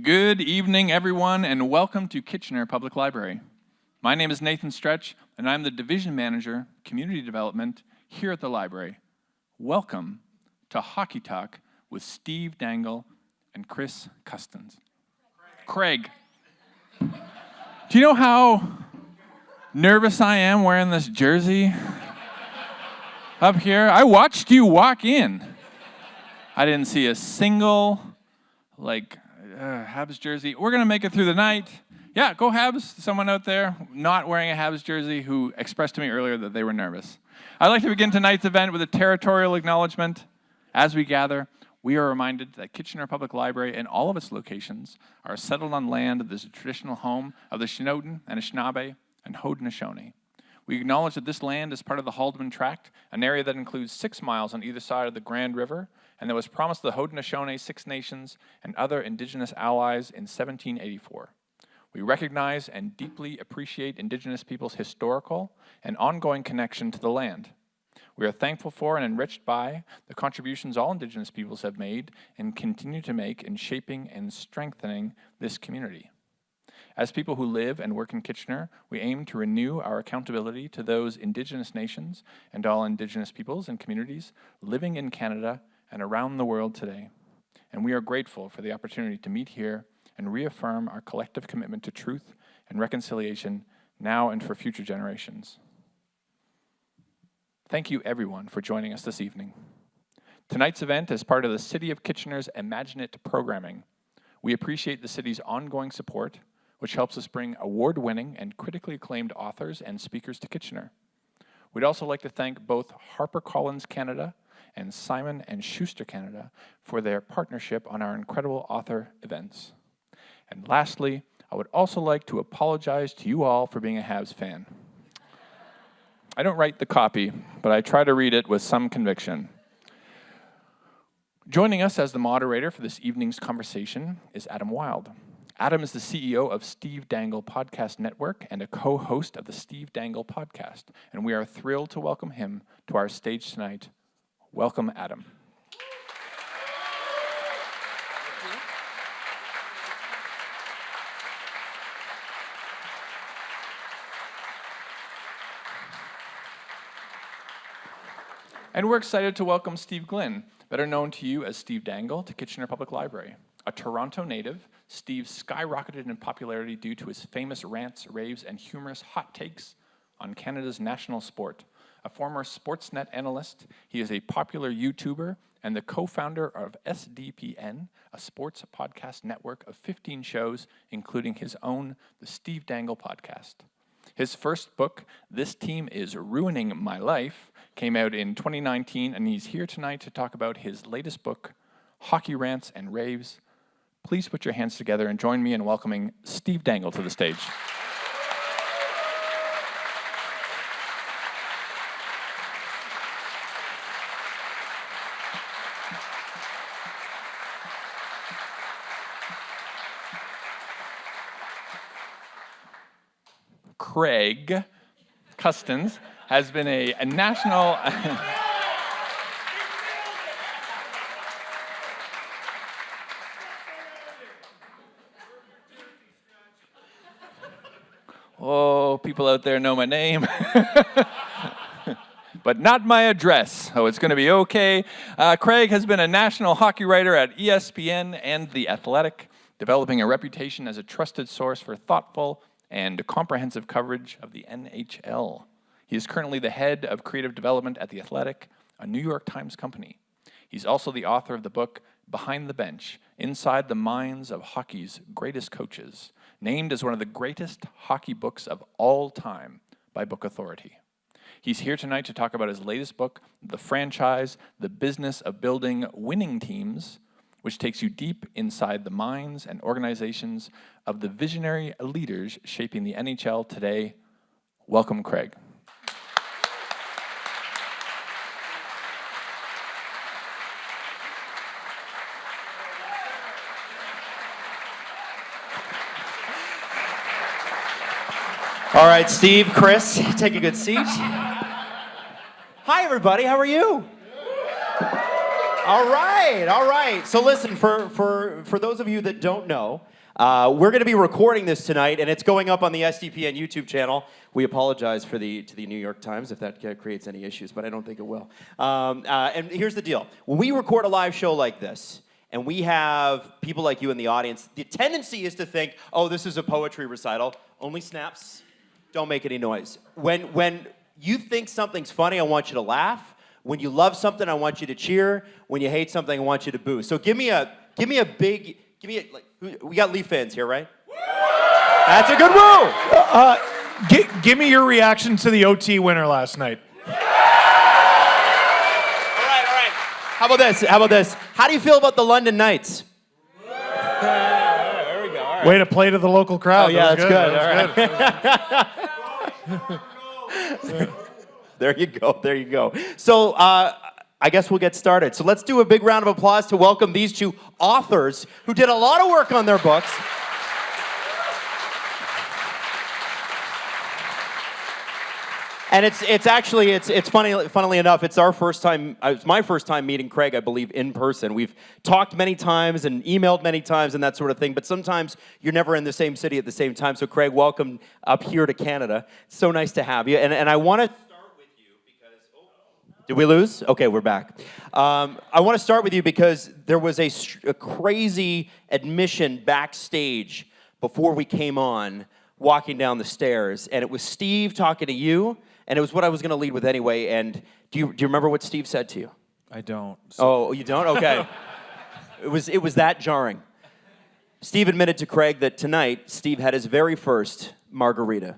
Good evening, everyone, and welcome to Kitchener Public Library. My name is Nathan Stretch, and I'm the Division Manager, Community Development, here at the library. Welcome to Hockey Talk with Steve Dangle and Craig Custance. Craig, do you know how nervous I am wearing this jersey up here? I watched you walk in. I didn't see a single, Habs jersey. We're going to make it through the night. Yeah, go Habs. Someone out there not wearing a Habs jersey who expressed to me earlier that they were nervous. I'd like to begin tonight's event with a territorial acknowledgement. As we gather, we are reminded that Kitchener Public Library and all of its locations are settled on land that is a traditional home of the Shinoten, Anishinaabe, and Haudenosaunee. We acknowledge that this land is part of the Haldeman Tract, an area that includes 6 miles on either side of the Grand River, and that was promised the Haudenosaunee, Six Nations, and other Indigenous allies in 1784. We recognize and deeply appreciate Indigenous peoples' historical and ongoing connection to the land. We are thankful for and enriched by the contributions all Indigenous peoples have made and continue to make in shaping and strengthening this community. As people who live and work in Kitchener, we aim to renew our accountability to those Indigenous nations and all Indigenous peoples and communities living in Canada and around the world today. And we are grateful for the opportunity to meet here and reaffirm our collective commitment to truth and reconciliation now and for future generations. Thank you, everyone, for joining us this evening. Tonight's event is part of the City of Kitchener's Imagine It programming. We appreciate the city's ongoing support, which helps us bring award-winning and critically acclaimed authors and speakers to Kitchener. We'd also like to thank both HarperCollins Canada and Simon & Schuster Canada for their partnership on our incredible author events. And lastly, I would also like to apologize to you all for being a Habs fan. I don't write the copy, but I try to read it with some conviction. Joining us as the moderator for this evening's conversation is Adam Wylde. Adam is the CEO of Steve Dangle Podcast Network and a co-host of the Steve Dangle Podcast, and we are thrilled to welcome him to our stage tonight. Welcome, Adam. And we're excited to welcome Steve Glynn, better known to you as Steve Dangle, to Kitchener Public Library. A Toronto native, Steve skyrocketed in popularity due to his famous rants, raves, and humorous hot takes on Canada's national sport. A former Sportsnet analyst, he is a popular YouTuber and the co-founder of SDPN, a sports podcast network of 15 shows, including his own, the Steve Dangle Podcast. His first book, This Team is Ruining My Life, came out in 2019, and he's here tonight to talk about his latest book, Hockey Rants and Raves. Please put your hands together and join me in welcoming Steve Dangle to the stage. Craig Custance has been a national... Oh, people out there know my name. But not my address, so it's going to be okay. Craig has been a national hockey writer at ESPN and The Athletic, developing a reputation as a trusted source for thoughtful and comprehensive coverage of the NHL. He is currently the head of creative development at The Athletic, a New York Times company. He's also the author of the book Behind the Bench, Inside the Minds of Hockey's Greatest Coaches, named as one of the greatest hockey books of all time by Book Authority. He's here tonight to talk about his latest book, The Franchise, The Business of Building Winning Teams, which takes you deep inside the minds and organizations of the visionary leaders shaping the NHL today. Welcome, Craig. All right, Steve, Chris, take a good seat. Hi, everybody. How are you? All right. So listen, for those of you that don't know, we're going to be recording this tonight, and it's going up on the SDPN YouTube channel. We apologize to the New York Times if that creates any issues, but I don't think it will. And here's the deal. When we record a live show like this, and we have people like you in the audience, the tendency is to think, oh, this is a poetry recital. Only snaps. Don't make any noise. When you think something's funny, I want you to laugh. When you love something, I want you to cheer. When you hate something, I want you to boo. So give me a big, we got Leaf fans here, right? That's a good woo. Give me your reaction to the OT winner last night. All right. How about this? How do you feel about the London Knights? There we go. All right. Way to play to the local crowd. Oh, yeah, that's good. All right. There you go. So I guess we'll get started. So let's do a big round of applause to welcome these two authors who did a lot of work on their books. And it's actually funnily enough, it's our first time. It's my first time meeting Craig, I believe, in person. We've talked many times and emailed many times and that sort of thing. But sometimes you're never in the same city at the same time. So Craig, welcome up here to Canada. It's so nice to have you. And I want to start with you because. Did we lose? Okay, we're back. I want to start with you because there was a crazy admission backstage before we came on, walking down the stairs, and it was Steve talking to you. And it was what I was going to lead with anyway. And do you remember what Steve said to you? I don't. Oh, you don't? Okay. It was that jarring. Steve admitted to Craig that tonight Steve had his very first margarita.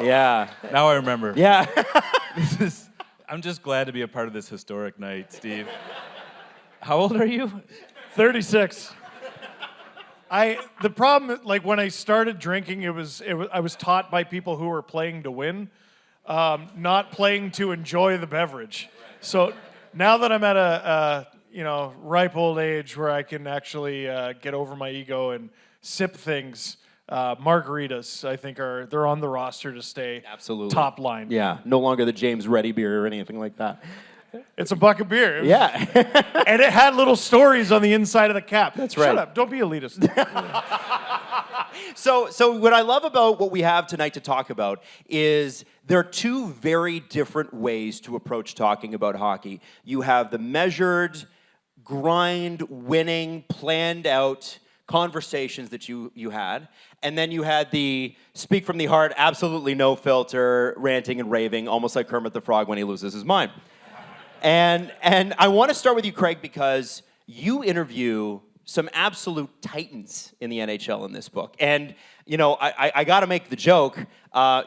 Yeah. Now I remember. Yeah. I'm just glad to be a part of this historic night, Steve. How old are you? 36. The problem, like when I started drinking, I was taught by people who were playing to win, not playing to enjoy the beverage. So now that I'm at a ripe old age where I can actually get over my ego and sip things, margaritas I think they're on the roster to stay Absolutely. Top line. Yeah, no longer the James Reddy beer or anything like that. It's a bucket beer. Yeah. And it had little stories on the inside of the cap. That's right. Shut up. Don't be elitist. So what I love about what we have tonight to talk about is there are two very different ways to approach talking about hockey. You have the measured, grind, winning, planned out conversations that you had, and then you had the speak from the heart, absolutely no filter, ranting and raving, almost like Kermit the Frog when he loses his mind. And I want to start with you, Craig, because you interview some absolute titans in the NHL in this book. And, I got to make the joke.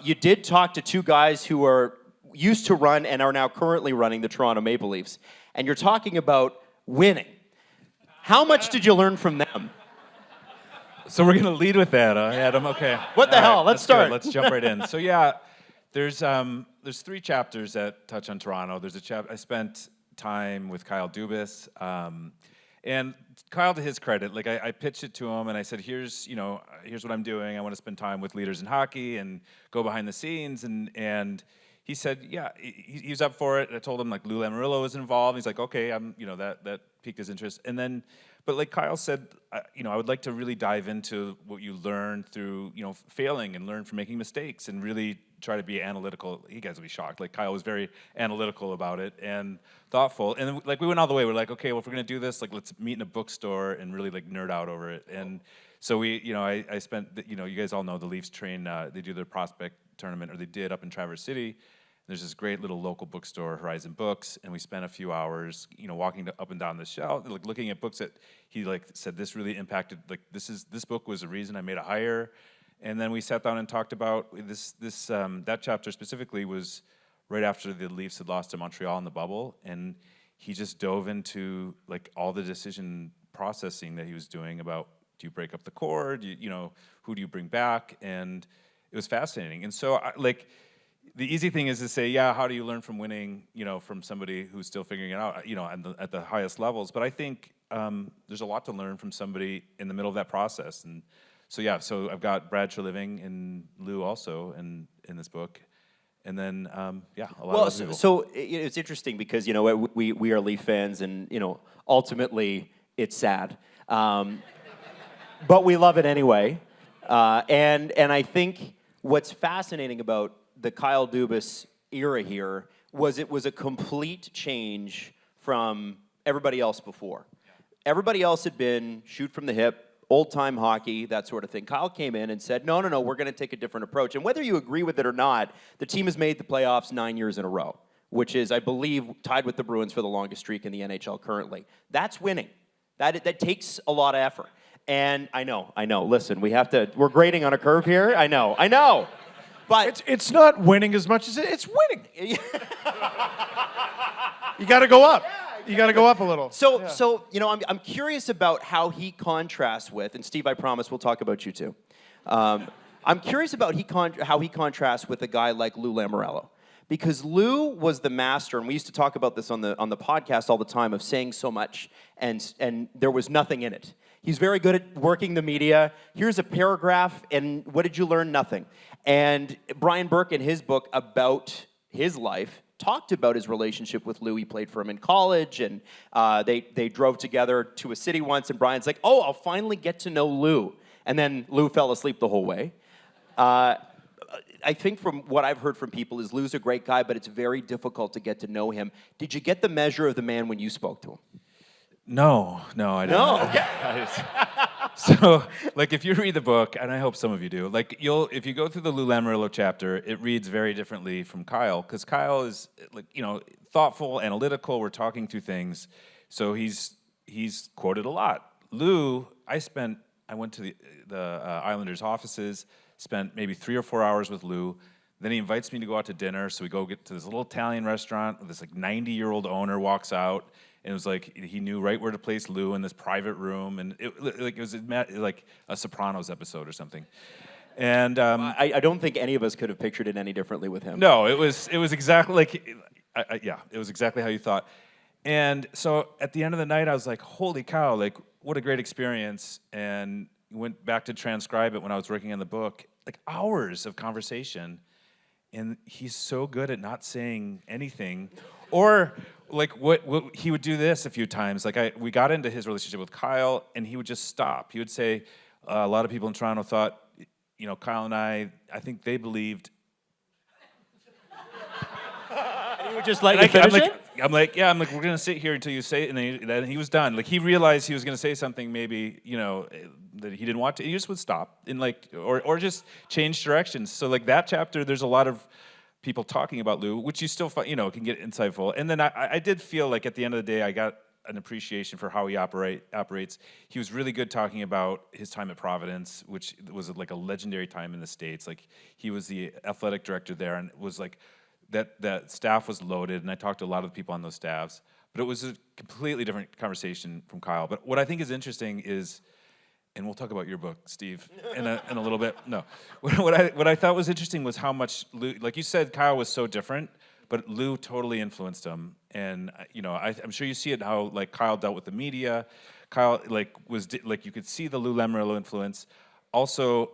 You did talk to two guys who used to run and are now currently running the Toronto Maple Leafs. And you're talking about winning. How much did you learn from them? So we're going to lead with that, Adam? Okay. What the All hell? right, Let's start. Good. Let's jump right in. So yeah, there's 3 chapters that touch on Toronto. There's I spent time with Kyle Dubas, and Kyle, to his credit, like I pitched it to him and I said, here's what I'm doing. I want to spend time with leaders in hockey and go behind the scenes, and he said, yeah, he was up for it. I told him like Lou Lamoriello was involved. He's like, okay, that piqued his interest, and then. But like Kyle said, I would like to really dive into what you learn through, failing and learn from making mistakes and really try to be analytical. You guys will be shocked. Like Kyle was very analytical about it and thoughtful. And then, like we went all the way. We're like, okay, well if we're gonna do this, like let's meet in a bookstore and really like nerd out over it. And so I spent, you guys all know the Leafs train. They do their prospect tournament, or they did up in Traverse City. There's this great little local bookstore, Horizon Books, and we spent a few hours, walking up and down the shelf, like looking at books that he said this really impacted. Like this book was the reason I made a hire, and then we sat down and talked about that chapter specifically was right after the Leafs had lost to Montreal in the bubble, and he just dove into like all the decision processing that he was doing about do you break up the core, who do you bring back, and it was fascinating, and so the easy thing is to say, yeah, how do you learn from winning, from somebody who's still figuring it out, at the highest levels. But I think there's a lot to learn from somebody in the middle of that process. And so, yeah, so I've got Brad Treliving and Lou also in this book. And then, a lot Well, of people. it's interesting because we are Leaf fans, and ultimately it's sad, but we love it anyway. And I think what's fascinating about the Kyle Dubas era here was it was a complete change from everybody else before. Everybody else had been shoot from the hip, old-time hockey, that sort of thing. Kyle came in and said, no, we're going to take a different approach. And whether you agree with it or not, the team has made the playoffs 9 years in a row, which is, I believe, tied with the Bruins for the longest streak in the NHL currently. That's winning. That takes a lot of effort. And I know. Listen, we're grading on a curve here. I know. But It's not winning as much as it's winning. You got to go up. You got to go up a little. So I'm curious about how he contrasts with, and Steve, I promise we'll talk about you too. I'm curious about how he contrasts with a guy like Lou Lamoriello, because Lou was the master, and we used to talk about this on the podcast all the time, of saying so much and there was nothing in it. He's very good at working the media. Here's a paragraph, and what did you learn? Nothing. And Brian Burke, in his book about his life, talked about his relationship with Lou. He played for him in college, and they drove together to a city once, and Brian's like, I'll finally get to know Lou. And then Lou fell asleep the whole way. I think from what I've heard from people is Lou's a great guy, but it's very difficult to get to know him. Did you get the measure of the man when you spoke to him? No, I didn't. No, okay. So, if you read the book, and I hope some of you do, if you go through the Lou Lamoriello chapter, it reads very differently from Kyle, because Kyle is, thoughtful, analytical, we're talking through things, so he's quoted a lot. Lou, I went to the Islanders' offices, spent maybe 3 or 4 hours with Lou, then he invites me to go out to dinner, so we go get to this little Italian restaurant, this 90-year-old owner walks out, and it was he knew right where to place Lou in this private room, and it was like a Sopranos episode or something. And I don't think any of us could have pictured it any differently with him. No, it was exactly it was exactly how you thought. And so at the end of the night, I was like, holy cow, what a great experience. And went back to transcribe it when I was working on the book, hours of conversation. And he's so good at not saying anything, or what he would do this a few times. We got into his relationship with Kyle, and he would just stop. He would say, a lot of people in Toronto thought, Kyle and I think they believed. And he would just let you finish it? I'm like, we're gonna sit here until you say it, and then he was done. He realized he was gonna say something maybe, that he didn't want to. He just would stop and or just change directions. So that chapter, there's a lot of people talking about Lou, which you still can get insightful. And then I did feel at the end of the day, I got an appreciation for how he operates. He was really good talking about his time at Providence, which was a legendary time in the States. He was the athletic director there, and it was that staff was loaded, and I talked to a lot of the people on those staffs. But it was a completely different conversation from Kyle. But what I think is interesting is, and we'll talk about your book, Steve, in a little bit. No, what I thought was interesting was how much Lou, like you said, Kyle was so different, but Lou totally influenced him. And I'm sure you see it how Kyle dealt with the media. Kyle you could see the Lou Lamoriello influence. Also,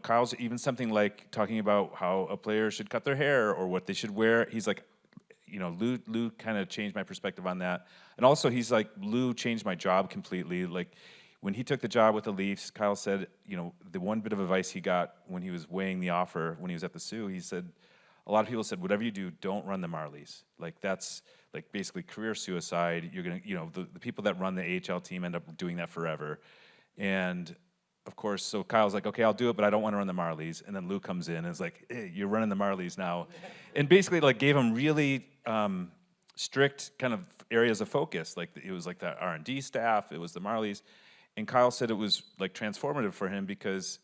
Kyle's even something talking about how a player should cut their hair or what they should wear. He's Lou kind of changed my perspective on that. And also he's Lou changed my job completely. When he took the job with the Leafs, Kyle said, the one bit of advice he got when he was weighing the offer, when he was at the Sioux, he said, a lot of people said, whatever you do, don't run the Marlies. That's basically career suicide. You're going to, the people that run the AHL team end up doing that forever. And of course, so Kyle's okay, I'll do it, but I don't want to run the Marlies. And then Lou comes in and is hey, you're running the Marlies now. And basically gave him really strict kind of areas of focus. It was the R&D staff, it was the Marlies. And Kyle said it was transformative for him because,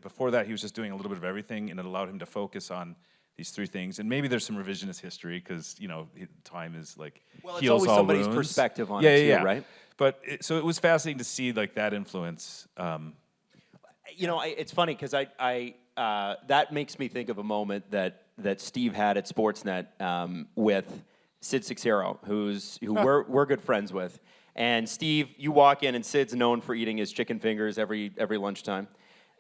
before that he was just doing a little bit of everything, and it allowed him to focus on these 3 things. And maybe there's some revisionist history because, time is well, heals it's always all somebody's wounds. perspective on it too, right? But so it was fascinating to see that influence. It's funny because I that makes me think of a moment that Steve had at Sportsnet with Sid Seixeiro, who we're good friends with. And Steve, you walk in, and Sid's known for eating his chicken fingers every lunchtime.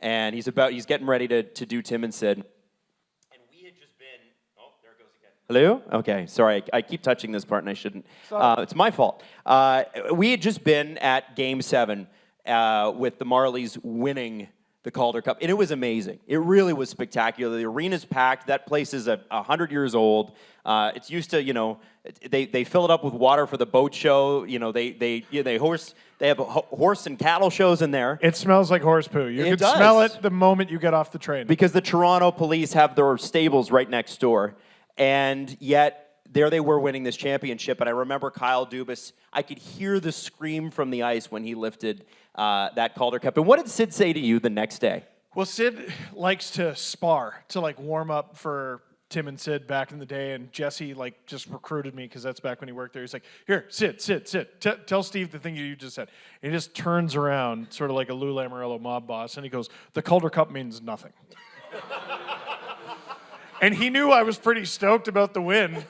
And he's getting ready to do Tim and Sid. And we had just Hello? Okay, sorry. I keep touching this part and I shouldn't. It's my fault. We had just been at Game 7 with the Marlies winning the Calder Cup, and it was amazing. It really was spectacular. The arena's packed. That place is 100 years old. It's used to, they fill it up with water for the boat show. They have horse and cattle shows in there. It smells like horse poo. You can smell it the moment you get off the train. Because the Toronto police have their stables right next door. And yet, there they were winning this championship. And I remember Kyle Dubas, I could hear the scream from the ice when he lifted that Calder Cup. And what did Sid say to you the next day? Well, Sid likes to spar, to warm up for Tim and Sid back in the day. And Jesse just recruited me because that's back when he worked there. He's like, here, Sid, tell Steve the thing you just said. And he just turns around, sort of like a Lou Lamoriello mob boss, and he goes, the Calder Cup means nothing. And he knew I was pretty stoked about the win,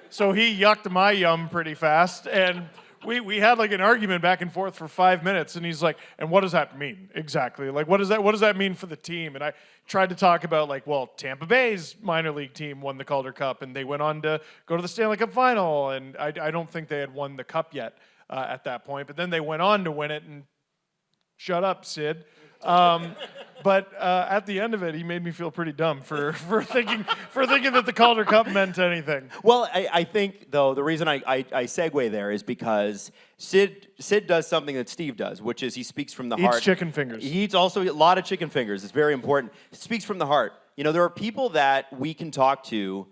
so he yucked my yum pretty fast, and we had an argument back and forth for 5 minutes, and he's like, and what does that mean exactly? What does that mean for the team? And I tried to talk about Tampa Bay's minor league team won the Calder Cup, and they went on to go to the Stanley Cup final, and I don't think they had won the cup yet at that point, but then they went on to win it, and shut up, Sid. But at the end of it, he made me feel pretty dumb for thinking that the Calder Cup meant anything. Well, I think, though, the reason I segue there is because Sid does something that Steve does, which is he speaks from the heart. Eats chicken fingers. He eats also a lot of chicken fingers. It's very important. He speaks from the heart. There are people that we can talk to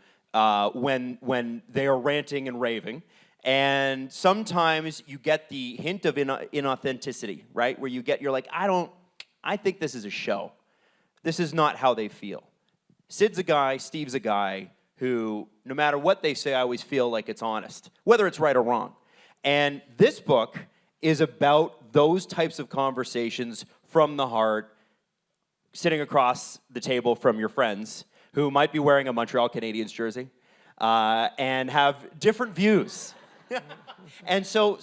when they are ranting and raving. And sometimes you get the hint of inauthenticity, right? Where you're like, I think this is a show. This is not how they feel. Sid's a guy, Steve's a guy who, no matter what they say, I always feel like it's honest, whether it's right or wrong. And this book is about those types of conversations from the heart, sitting across the table from your friends who might be wearing a Montreal Canadiens jersey and have different views. And so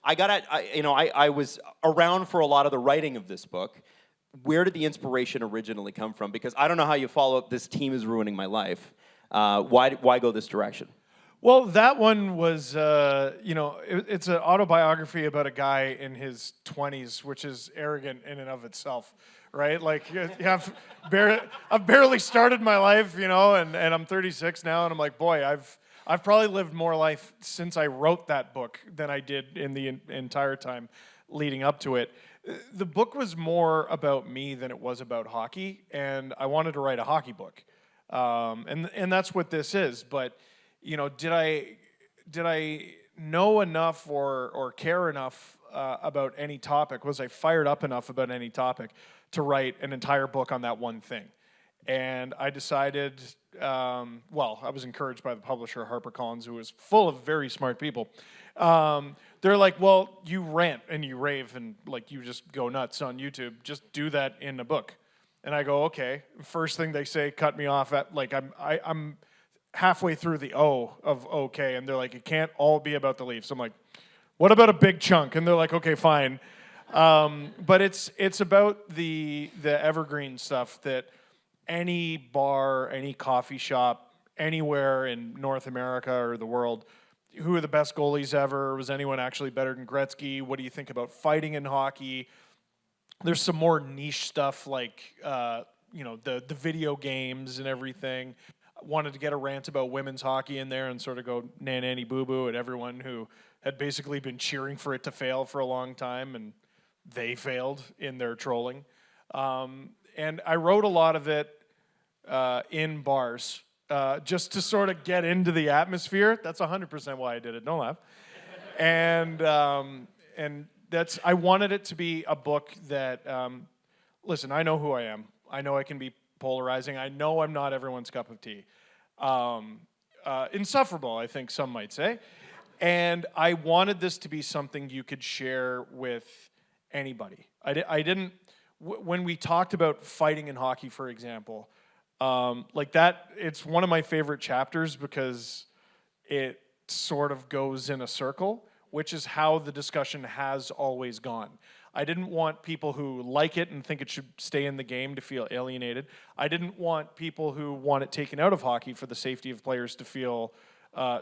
I was around for a lot of the writing of this book. Where did the inspiration originally come from? Because I don't know how you follow up, this team is ruining my life. Why go this direction? Well, that one was, it's an autobiography about a guy in his 20s, which is arrogant in and of itself, right? I've barely started my life, and I'm 36 now, and I'm like, boy, I've probably lived more life since I wrote that book than I did in the entire time leading up to it. The book was more about me than it was about hockey, and I wanted to write a hockey book, and that's what this is. But did I know enough or care enough about any topic? Was I fired up enough about any topic to write an entire book on that one thing? And I decided. I was encouraged by the publisher, HarperCollins, who was full of very smart people. They're like, well, you rant and you rave and you just go nuts on YouTube. Just do that in a book. And I go, okay. First thing they say, cut me off at I'm halfway through the O of okay, and they're like, it can't all be about the Leafs. I'm like, what about a big chunk? And they're like, okay, fine. But it's about the evergreen stuff that any bar, any coffee shop, anywhere in North America or the world, who are the best goalies ever? Was anyone actually better than Gretzky? What do you think about fighting in hockey? There's some more niche stuff the video games and everything. I wanted to get a rant about women's hockey in there and sort of go nanny boo boo at everyone who had basically been cheering for it to fail for a long time, and they failed in their trolling. And I wrote a lot of it in bars, just to sort of get into the atmosphere. That's 100% why I did it. Don't laugh. And I wanted it to be a book that, listen, I know who I am. I know I can be polarizing. I know I'm not everyone's cup of tea. Insufferable, I think some might say. And I wanted this to be something you could share with anybody. I didn't. When we talked about fighting in hockey, for example, it's one of my favorite chapters because it sort of goes in a circle, which is how the discussion has always gone. I didn't want people who like it and think it should stay in the game to feel alienated. I didn't want people who want it taken out of hockey for the safety of players to feel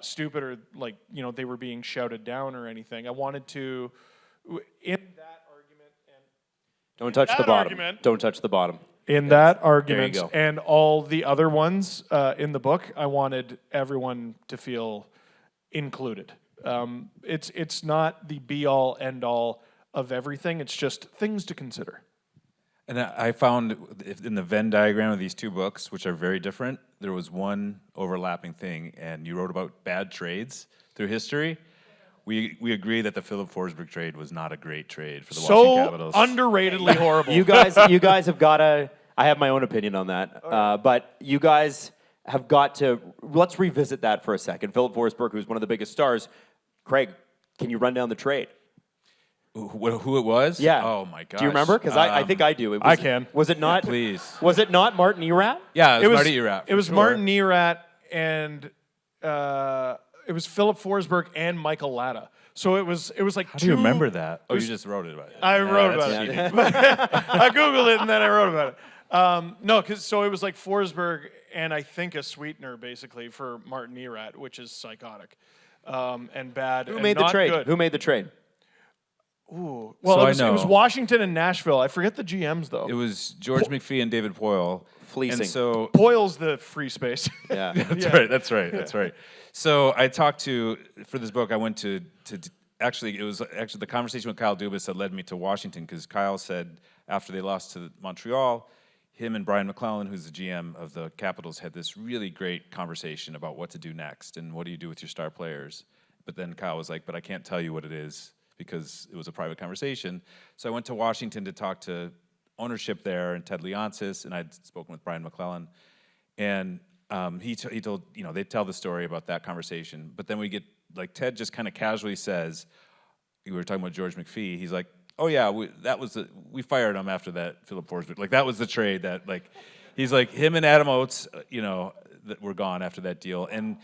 stupid or like, they were being shouted down or anything. I wanted to, in that argument and Don't touch the bottom. Don't touch the bottom. in that argument go. and all the other ones in the book, I wanted everyone to feel included. It's not the be-all, end-all of everything. It's just things to consider. And I found in the Venn diagram of these two books, which are very different, there was one overlapping thing, and you wrote about bad trades through history. We agree that the Philip Forsberg trade was not a great trade for the Washington Capitals. Underratedly horrible. You guys have got to. I have my own opinion on that, but you guys have got to. Let's revisit that for a second. Philip Forsberg, who's one of the biggest stars. Craig, can you run down the trade? Who it was? Yeah. Oh my gosh. Do you remember? Because I think I do. I can. Was it not? Please. Was it not Martin Erat? Yeah, it was Marty Erat. It was Martin Erat and it was Philip Forsberg and Michael Latta. So it was like How do you remember that? Oh, you just wrote it about it. I wrote about that's it. cheating. I Googled it and then I wrote about it. No, so it was like Forsberg and I think a sweetener basically for Martin Erat, which is psychotic and bad. Who and made the not trade? Good. Who made the trade? Ooh. So Well, I it know. was Washington and Nashville. I forget the GMs though. It was George McPhee and David Poyle. Fleecing. And so Poyle's the free space. Yeah. That's right. So I talked to, for this book, I went to actually, it was the conversation with Kyle Dubas that led me to Washington, because Kyle said after they lost to Montreal, him and Brian McClellan, who's the GM of the Capitals, had this really great conversation about what to do next and what do you do with your star players. But then Kyle was like, but I can't tell you what it is because it was a private conversation. So I went to Washington to talk to ownership there and Ted Leonsis, and I'd spoken with Brian McClellan. And he told, they tell the story about that conversation. But then we get, Ted just kind of casually says, we were talking about George McPhee, he's like, oh yeah, we fired him after that Philip Forsberg. That was the trade that, he's like, him and Adam Oates, that were gone after that deal. And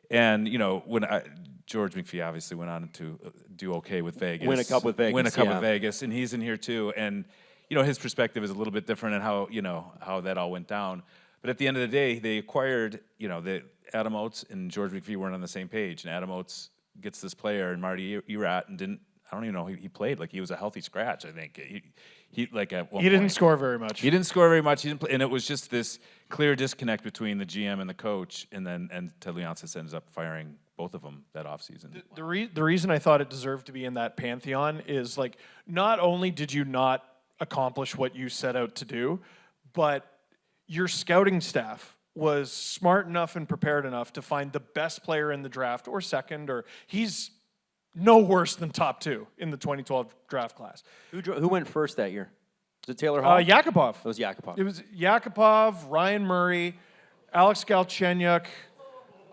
when George McPhee obviously went on to do okay with Vegas. Win a cup with Vegas. Win a cup with Vegas, and he's in here too. And, his perspective is a little bit different in how that all went down. But at the end of the day, they acquired, the Adam Oates and George McPhee weren't on the same page. And Adam Oates gets this player, and Marty Erat, and I don't even know, he played like he was a healthy scratch, I think. He at one He didn't point. score very much. He didn't score very much. He didn't play, and it was just this clear disconnect between the GM and the coach, and Ted Leonsis ends up firing both of them that offseason. The reason I thought it deserved to be in that pantheon is not only did you not accomplish what you set out to do, but your scouting staff was smart enough and prepared enough to find the best player in the draft or second, or he's no worse than top two in the 2012 draft class. Who went first that year? Was it Taylor Hall? Yakupov. It was Yakupov. It was Yakupov, Ryan Murray, Alex Galchenyuk.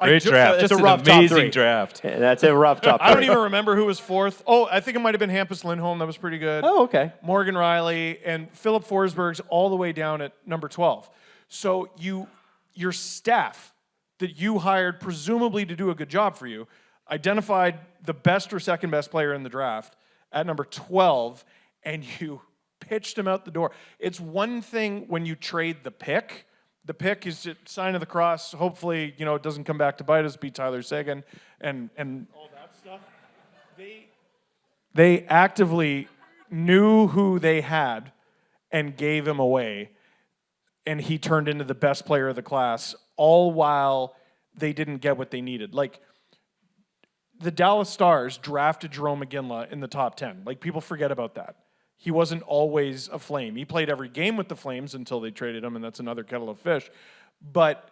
Great draft. It's Just a an rough top amazing three. draft. Yeah, that's a rough top I don't three. even remember who was fourth. Oh, I think it might have been Hampus Lindholm. That was pretty good. Oh, okay. Morgan Riley and Philip Forsberg's all the way down at number 12. So your staff that you hired presumably to do a good job for you identified the best or second best player in the draft at number 12, and you pitched him out the door. It's one thing when you trade the pick. The pick is a sign of the cross. Hopefully, it doesn't come back to bite us, beat Tyler Seguin, and all that stuff. They actively knew who they had and gave him away, and he turned into the best player of the class, all while they didn't get what they needed. The Dallas Stars drafted Jarome Iginla in the top 10. People forget about that. He wasn't always a Flame. He played every game with the Flames until they traded him, and that's another kettle of fish. But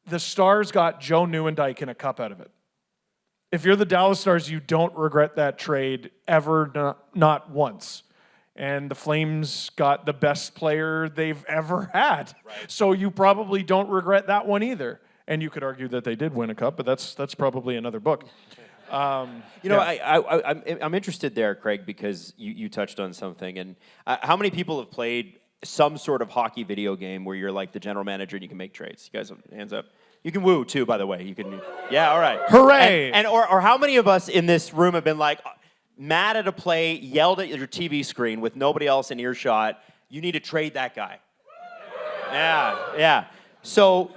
the Stars got Joe Nieuwendyk and a cup out of it. If you're the Dallas Stars, you don't regret that trade ever, not once. And the Flames got the best player they've ever had. Right. So you probably don't regret that one either. And you could argue that they did win a cup, but that's probably another book. I'm interested there, Craig, because you touched on something. And how many people have played some sort of hockey video game where you're like the general manager and you can make trades? You guys, hands up. You can woo too, by the way. You can. Yeah, all right. Hooray! Or how many of us in this room have been like, mad at a play, yelled at your TV screen with nobody else in earshot, you need to trade that guy. Yeah. So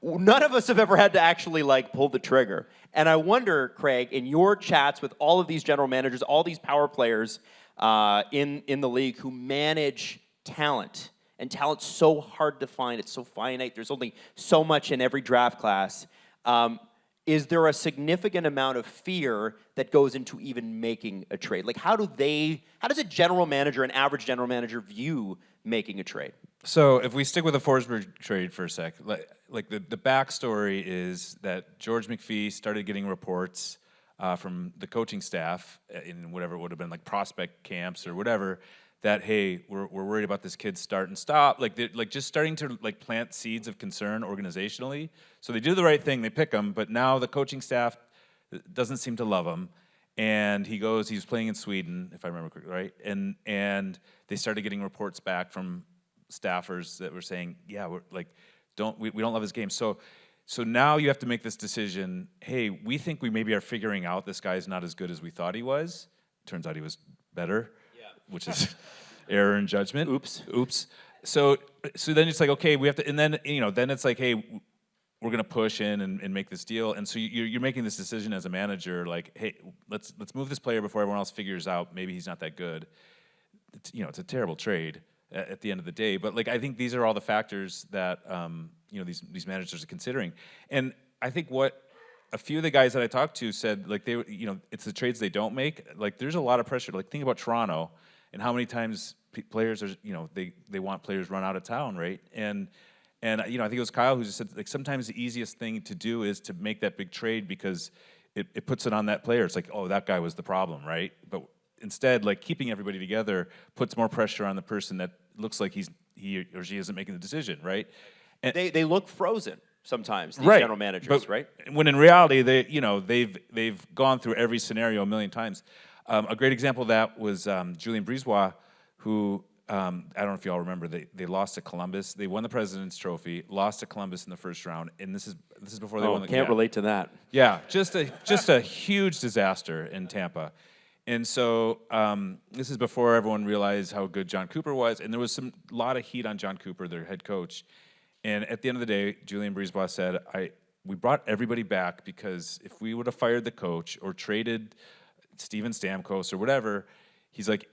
none of us have ever had to actually like pull the trigger. And I wonder, Craig, in your chats with all of these general managers, all these power players in the league who manage talent, and talent's so hard to find, it's so finite, there's only so much in every draft class. Is there a significant amount of fear that goes into even making a trade? Like, how does a general manager, an average general manager, view making a trade? So if we stick with the Forsberg trade for a sec, like the backstory is that George McPhee started getting reports from the coaching staff in whatever it would have been, like prospect camps or whatever, that, hey, we're worried about this kid's start and stop, like just starting to like plant seeds of concern organizationally. So they do the right thing, they pick him, but now the coaching staff doesn't seem to love him. And he was playing in Sweden, if I remember correctly, right? And they started getting reports back from staffers that were saying, yeah, we don't love his game. So now you have to make this decision. Hey, we think we maybe are figuring out this guy's not as good as we thought he was. Turns out he was better, which is error in judgment. Oops. So then it's like, okay, we have to, and then then it's like, hey, we're gonna push in and make this deal. And so you're making this decision as a manager, like, hey, let's move this player before everyone else figures out maybe he's not that good. It's a terrible trade at the end of the day. But like, I think these are all the factors that these managers are considering. And I think what a few of the guys that I talked to said, like, it's the trades they don't make. Like, there's a lot of pressure. Like, think about Toronto and how many times players are, they want players run out of town, right? And I think it was Kyle who just said, like, sometimes the easiest thing to do is to make that big trade because it puts it on that player. It's like, oh, that guy was the problem, right? But instead, like, keeping everybody together puts more pressure on the person that looks like he or she isn't making the decision, right? And They look frozen sometimes, these right. general managers, but right? When in reality, they've gone through every scenario a million times. A great example of that was Julien Brisebois, who I don't know if you all remember. They lost to Columbus. They won the President's Trophy, lost to Columbus in the first round, and this is before they won the. Can't relate to that. Yeah, just a huge disaster in Tampa. And so this is before everyone realized how good John Cooper was, and there was a lot of heat on John Cooper, their head coach. And at the end of the day, Julien Brisebois said, we brought everybody back because if we would have fired the coach or traded Steven Stamkos or whatever, he's like,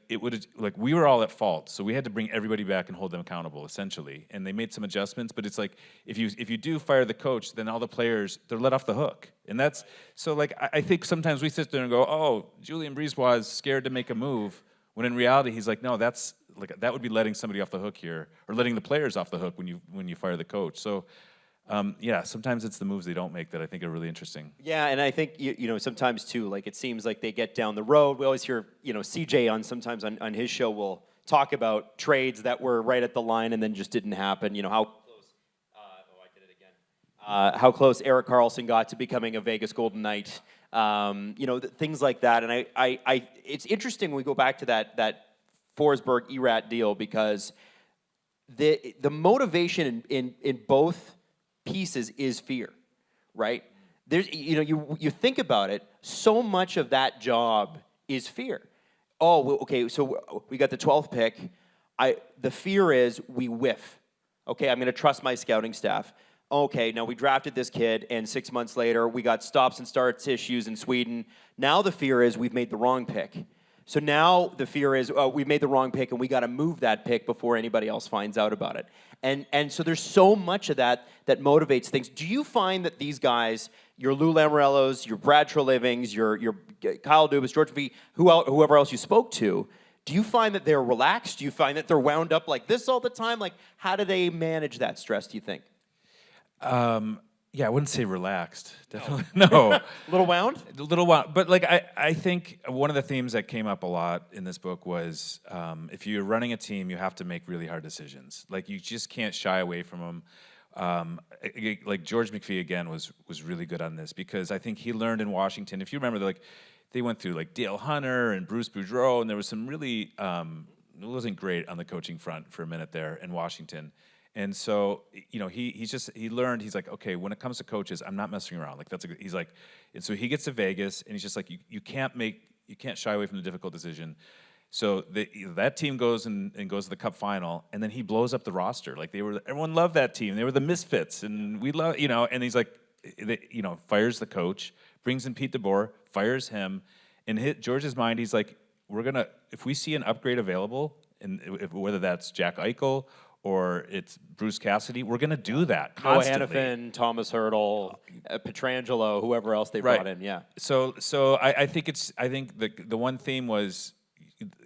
we were all at fault, so we had to bring everybody back and hold them accountable, essentially. And they made some adjustments, but it's like, if you do fire the coach, then all the players, they're let off the hook. And that's, so like, I think sometimes we sit there and go, oh, Julien Brisebois is scared to make a move, when in reality, he's like, no, that's, like, that would be letting somebody off the hook here, or letting the players off the hook when you fire the coach. So, sometimes it's the moves they don't make that I think are really interesting. Yeah, and I think sometimes too, like, it seems like they get down the road. We always hear CJ sometimes on his show will talk about trades that were right at the line and then just didn't happen. How close? I did it again. How close Erik Karlsson got to becoming a Vegas Golden Knight. Things like that. And it's interesting when we go back to that Forsberg Erat deal, because the motivation in both pieces is fear, right? There's you think about it, so much of that job is fear. Oh, well, okay, so we got the 12th pick. The fear is we whiff. Okay, I'm going to trust my scouting staff. Okay, now we drafted this kid, and 6 months later, we got stops and starts issues in Sweden. Now the fear is we've made the wrong pick. So now the fear is we've made the wrong pick, and we got to move that pick before anybody else finds out about it. And so there's so much of that motivates things. Do you find that these guys, your Lou Lamoriellos, your Brad Trelivings, your Kyle Dubas, George V, whoever else you spoke to, do you find that they're relaxed? Do you find that they're wound up like this all the time? Like, how do they manage that stress, do you think? Yeah, I wouldn't say relaxed. Definitely no. A little wound? A little wound. But like I think one of the themes that came up a lot in this book was if you're running a team, you have to make really hard decisions. Like, you just can't shy away from them. Like George McPhee again was really good on this, because I think he learned in Washington. If you remember, they went through like Dale Hunter and Bruce Boudreau, and there was some really it wasn't great on the coaching front for a minute there in Washington. And so, he learned, he's like, okay, when it comes to coaches, I'm not messing around. Like, he's like, and so he gets to Vegas, and he's just like, you can't make, you can't shy away from the difficult decision. So that team goes and goes to the Cup final, and then he blows up the roster. Like everyone loved that team. They were the misfits, and we love, and he's like, fires the coach, brings in Pete DeBoer, fires him. In George's mind, he's like, if we see an upgrade available, and whether that's Jack Eichel or it's Bruce Cassidy, we're gonna do that constantly. Noah Hannafin, Thomas Hurdle, Pietrangelo, whoever else they brought in. Yeah. So I think the one theme was,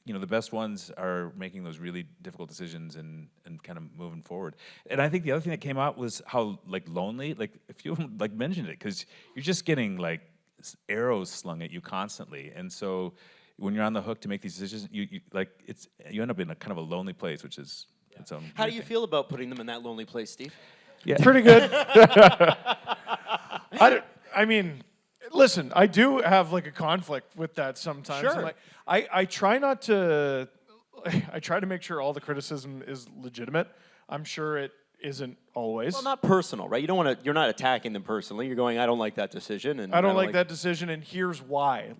the best ones are making those really difficult decisions and kind of moving forward. And I think the other thing that came out was how lonely, if you mentioned it, because you're just getting arrows slung at you constantly, and so when you're on the hook to make these decisions, you end up in a kind of a lonely place, which is its own. How do you feel about putting them in that lonely place, Steve? Yeah. Pretty good. I mean, listen, I do have a conflict with that sometimes. Sure. And, I try not to. I try to make sure all the criticism is legitimate. I'm sure it isn't always. Well, not personal, right? You don't want to. You're not attacking them personally. You're going, I don't like that decision, and I don't like that decision, and here's why.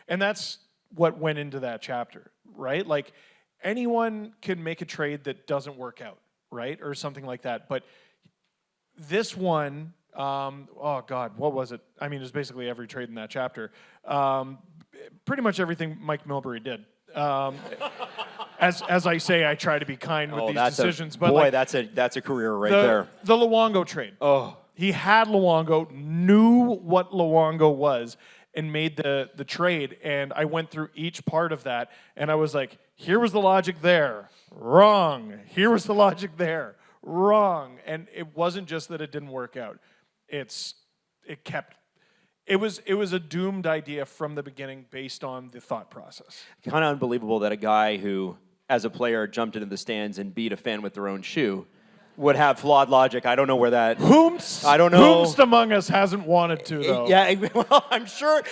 And that's what went into that chapter, right? Anyone can make a trade that doesn't work out, right, or something like that. But this one, oh God, what was it? I mean, it was basically every trade in that chapter. Pretty much everything Mike Milbury did. As I say, I try to be kind with these decisions. But that's a career there. The Luongo trade. Oh, he had Luongo, knew what Luongo was, and made the trade. And I went through each part of that, and I was like, here was the logic there, wrong. Here was the logic there, wrong. And it wasn't just that it didn't work out. It was a doomed idea from the beginning based on the thought process. kind of unbelievable that a guy who, as a player, jumped into the stands and beat a fan with their own shoe would have flawed logic. I don't know where that. I don't know. Whomst among us hasn't wanted to, though. Yeah, well, I'm sure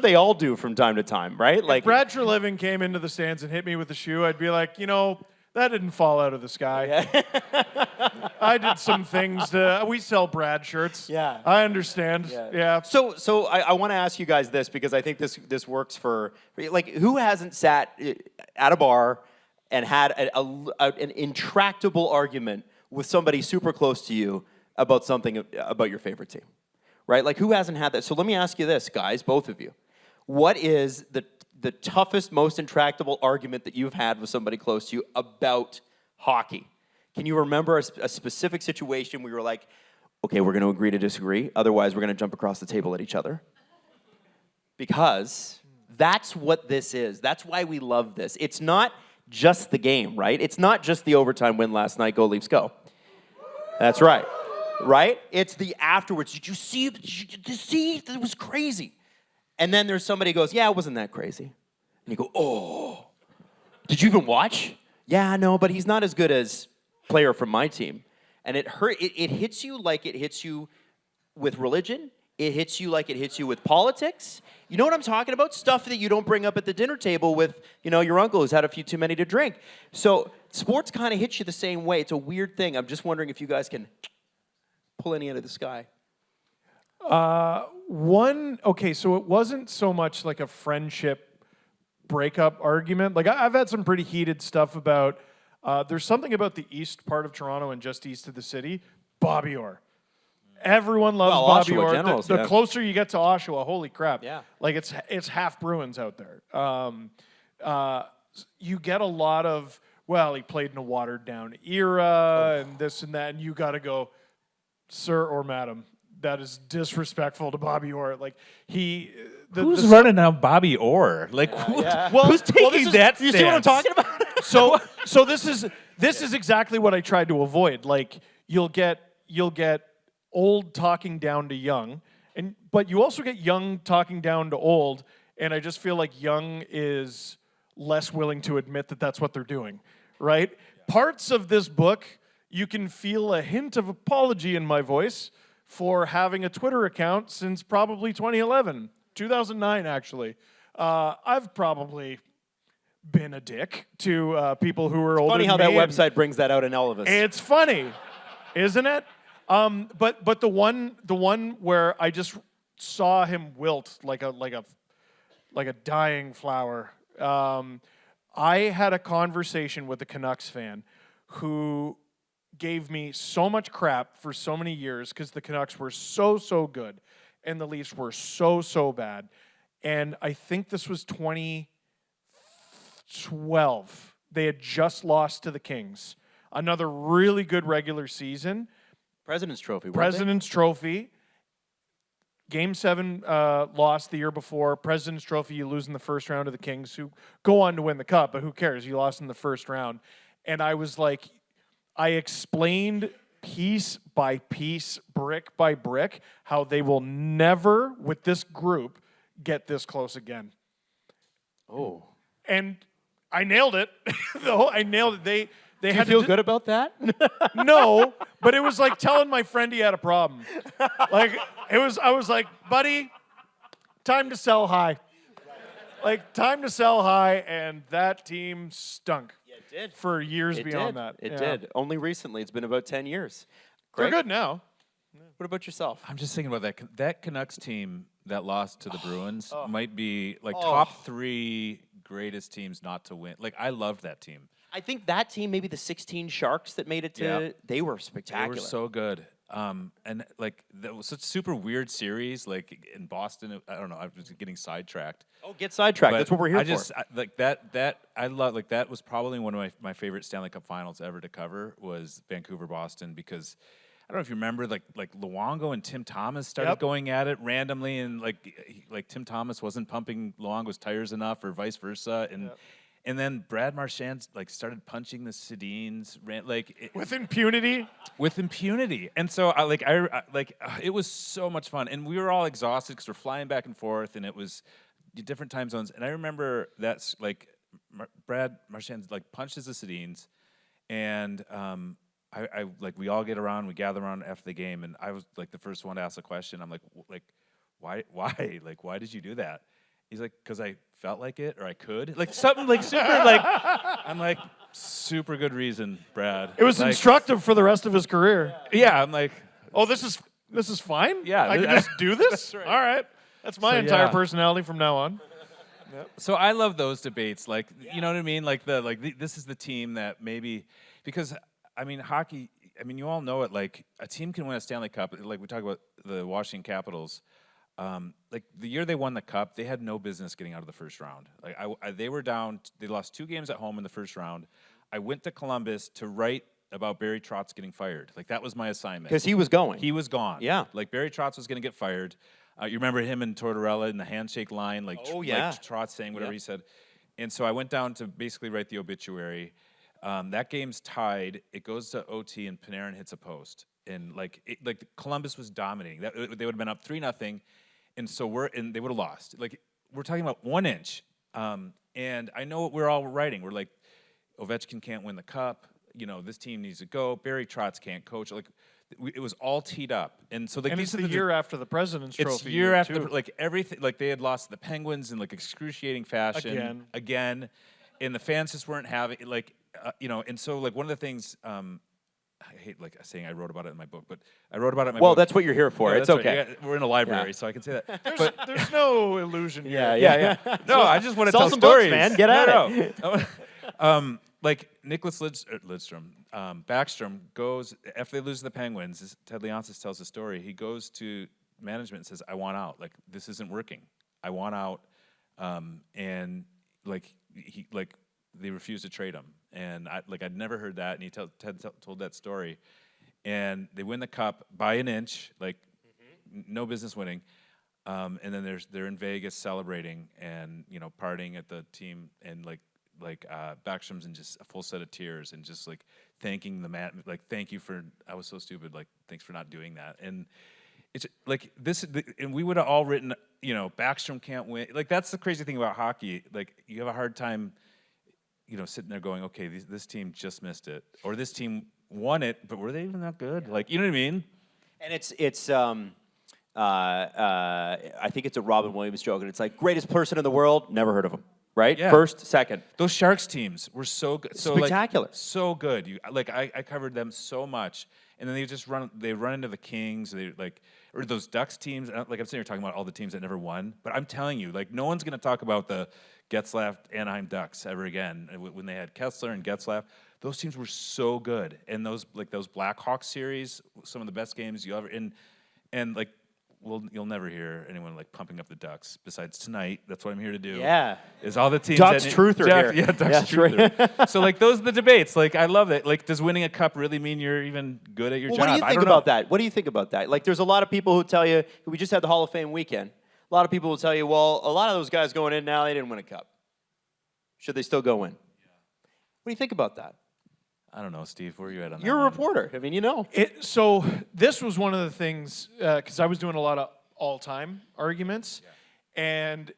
they all do from time to time, right? If Brad Treliving came into the stands and hit me with a shoe, I'd be like, that didn't fall out of the sky. Yeah. I did some things we sell Brad shirts. Yeah. I understand. Yeah. So I want to ask you guys this, because I think this works for, who hasn't sat at a bar and had an intractable argument with somebody super close to you about something about your favorite team, right? Who hasn't had that? So let me ask you this, guys, both of you. What is the toughest, most intractable argument that you've had with somebody close to you about hockey? Can you remember a specific situation where you were like, okay, we're going to agree to disagree, otherwise we're going to jump across the table at each other? Because that's what this is. That's why we love this. It's not just the game, right? It's not just the overtime win last night, go Leafs go. That's right. Right? It's the afterwards. Did you see? It was crazy. And then there's somebody who goes, yeah, it wasn't that crazy. And you go, oh. Did you even watch? Yeah, no, but he's not as good as player from my team. And it hits you like it hits you with religion. It hits you like it hits you with politics. You know what I'm talking about? Stuff that you don't bring up at the dinner table with, your uncle who's had a few too many to drink. So sports kind of hits you the same way. It's a weird thing. I'm just wondering if you guys can pull any out of the sky. So it wasn't so much like a friendship breakup argument. I've had some pretty heated stuff about, there's something about the east part of Toronto and just east of the city, Bobby Orr. Everyone loves Bobby Oshawa Orr. Generals, The closer you get to Oshawa, holy crap. Yeah. It's half Bruins out there. You get a lot of, he played in a watered down era and this and that, and you got to go, sir or madam, that is disrespectful to Bobby Orr. Who's running now Bobby Orr? Who's taking that stance? You see what I'm talking about? So this is exactly what I tried to avoid. You'll get old talking down to young, but you also get young talking down to old, and I just feel like young is less willing to admit that that's what they're doing, right? Parts of this book, you can feel a hint of apology in my voice for having a Twitter account since probably 2009 actually. I've probably been a dick to people who are older than me. Funny how that website brings that out in all of us. It's funny, isn't it? But the one where I just saw him wilt like like a dying flower. I had a conversation with a Canucks fan who gave me so much crap for so many years because the Canucks were so good and the Leafs were so bad. And I think this was 2012. They had just lost to the Kings. Another really good regular season. President's Trophy. President's Trophy. Game 7 lost the year before. President's Trophy, you lose in the first round to the Kings, who go on to win the Cup, but who cares? You lost in the first round. And I was like, I explained piece by piece, brick by brick, how they will never, with this group, get this close again. Oh. And I nailed it. I nailed it. They Do you had feel to good about that? No, but it was like telling my friend he had a problem. Like I was like, buddy, time to sell high. Like time to sell high, and that team stunk. Yeah, it did. For years It beyond did. that. It Yeah. did. Only recently. It's been about 10 years. They're Craig? good now. What about yourself? I'm just thinking about that Canucks team that lost to the Bruins might be like top 3 greatest teams not to win. Like I loved that team. I think that team, maybe the 16 Sharks that made it to, Yeah. they were spectacular. They were so good. And like that was such a super weird series. Like in Boston, I don't know. I was getting sidetracked. Oh, get sidetracked. But That's what we're here I for. just like that. I love like that was probably one of my favorite Stanley Cup Finals ever to cover was Vancouver Boston because I don't know if you remember like Luongo and Tim Thomas started going at it randomly and like Tim Thomas wasn't pumping Luongo's tires enough or vice versa and then Brad Marchand like started punching the Sedins With impunity. with impunity. And so it was so much fun and we were all exhausted because we're flying back and forth and it was different time zones. And I remember that's like Brad Marchand like punches the Sedins and I like we all get around, we gather around after the game, and I was like the first one to ask a question. I'm like why, like why did you do that? He's like, because I felt like it or I could, like something like super like. I'm like, super good reason, Brad. It was like, instructive for the rest of his career. Yeah, I'm like, Oh, this is fine? Yeah, I can just do this? right. All right. That's my So, entire yeah. personality from now on. so I love those debates. Like, you know what I mean? Like this is the team that maybe because. I mean, hockey, I mean, you all know it, like, a team can win a Stanley Cup. Like, we talk about the Washington Capitals. Like, the year they won the Cup, they had no business getting out of the first round. Like, they were down, they lost 2 games at home in the first round. I went to Columbus to write about Barry Trotz getting fired. Like, that was my assignment. Because he was going. He was gone. Yeah. Like, Barry Trotz was going to get fired. You remember him and Tortorella in the handshake line? Like, Oh, yeah. like Trotz saying whatever he said. And so I went down to basically write the obituary. That game's tied. It goes to OT, and Panarin hits a post. And like Columbus was dominating. They would have been up 3-0, and so they would have lost. Like we're talking about 1 inch. And I know what we're all writing. We're like, Ovechkin can't win the cup. You know, this team needs to go. Barry Trotz can't coach. Like it was all teed up. And so like And these it's are the year after the President's Trophy. it's year after too. like everything. Like they had lost to the Penguins in like excruciating fashion again, and the fans just weren't having like. You know, and so like one of the things I hate like saying I wrote about it in my book, but I wrote about it in my book. Well, that's what you're here for. Yeah, It's that's okay. right. Yeah, we're in a library, so I can say that. There's no illusion here. Yeah. No, I just want to Sell tell some books, stories, man. Get at it. Like Nicholas Lidstrom, Backstrom goes after they lose to the Penguins. Ted Leonsis tells the story. He goes to management and says, "I want out. Like this isn't working. I want out." And like they refused to trade him. And I'd never heard that, and Ted told that story, and they win the cup by an inch, like no business winning, and then they're in Vegas celebrating and partying at the team, and Backstrom's in just a full set of tears and just like thanking the man, like thank you for I was so stupid, like thanks for not doing that, and it's like this, and we would have all written, Backstrom can't win, like that's the crazy thing about hockey, like you have a hard time. Sitting there going, okay, this team just missed it, or this team won it, but were they even that good? Like, you know what I mean? And it's I think it's a Robin Williams joke, and it's like greatest person in the world, never heard of him. right? Yeah. First, second. Those Sharks teams were so good. So Spectacular. So good. I covered them so much. And then they run into the Kings, or those Ducks teams. Like I'm sitting here talking about all the teams that never won, but I'm telling you, like no one's going to talk about the Getzlaf Anaheim Ducks ever again. When they had Kessler and Getzlaf, those teams were so good. And those Blackhawks series, some of the best games you ever and like. Well, you'll never hear anyone like pumping up the Ducks. Besides tonight, that's what I'm here to do. Yeah, is all the teams. Ducks truther here. Yeah, Ducks truther. Right. So like those are the debates. Like I love it. Like does winning a cup really mean you're even good at your job? What do you think about that? What do you think about that? Like there's a lot of people who tell you we just had the Hall of Fame weekend. A lot of people will tell you, well, a lot of those guys going in now they didn't win a cup. Should they still go in? Yeah. What do you think about that? I don't know, Steve. Where are you at on that? You're a one? reporter. I mean, you know. So this was one of the things because I was doing a lot of all-time arguments, and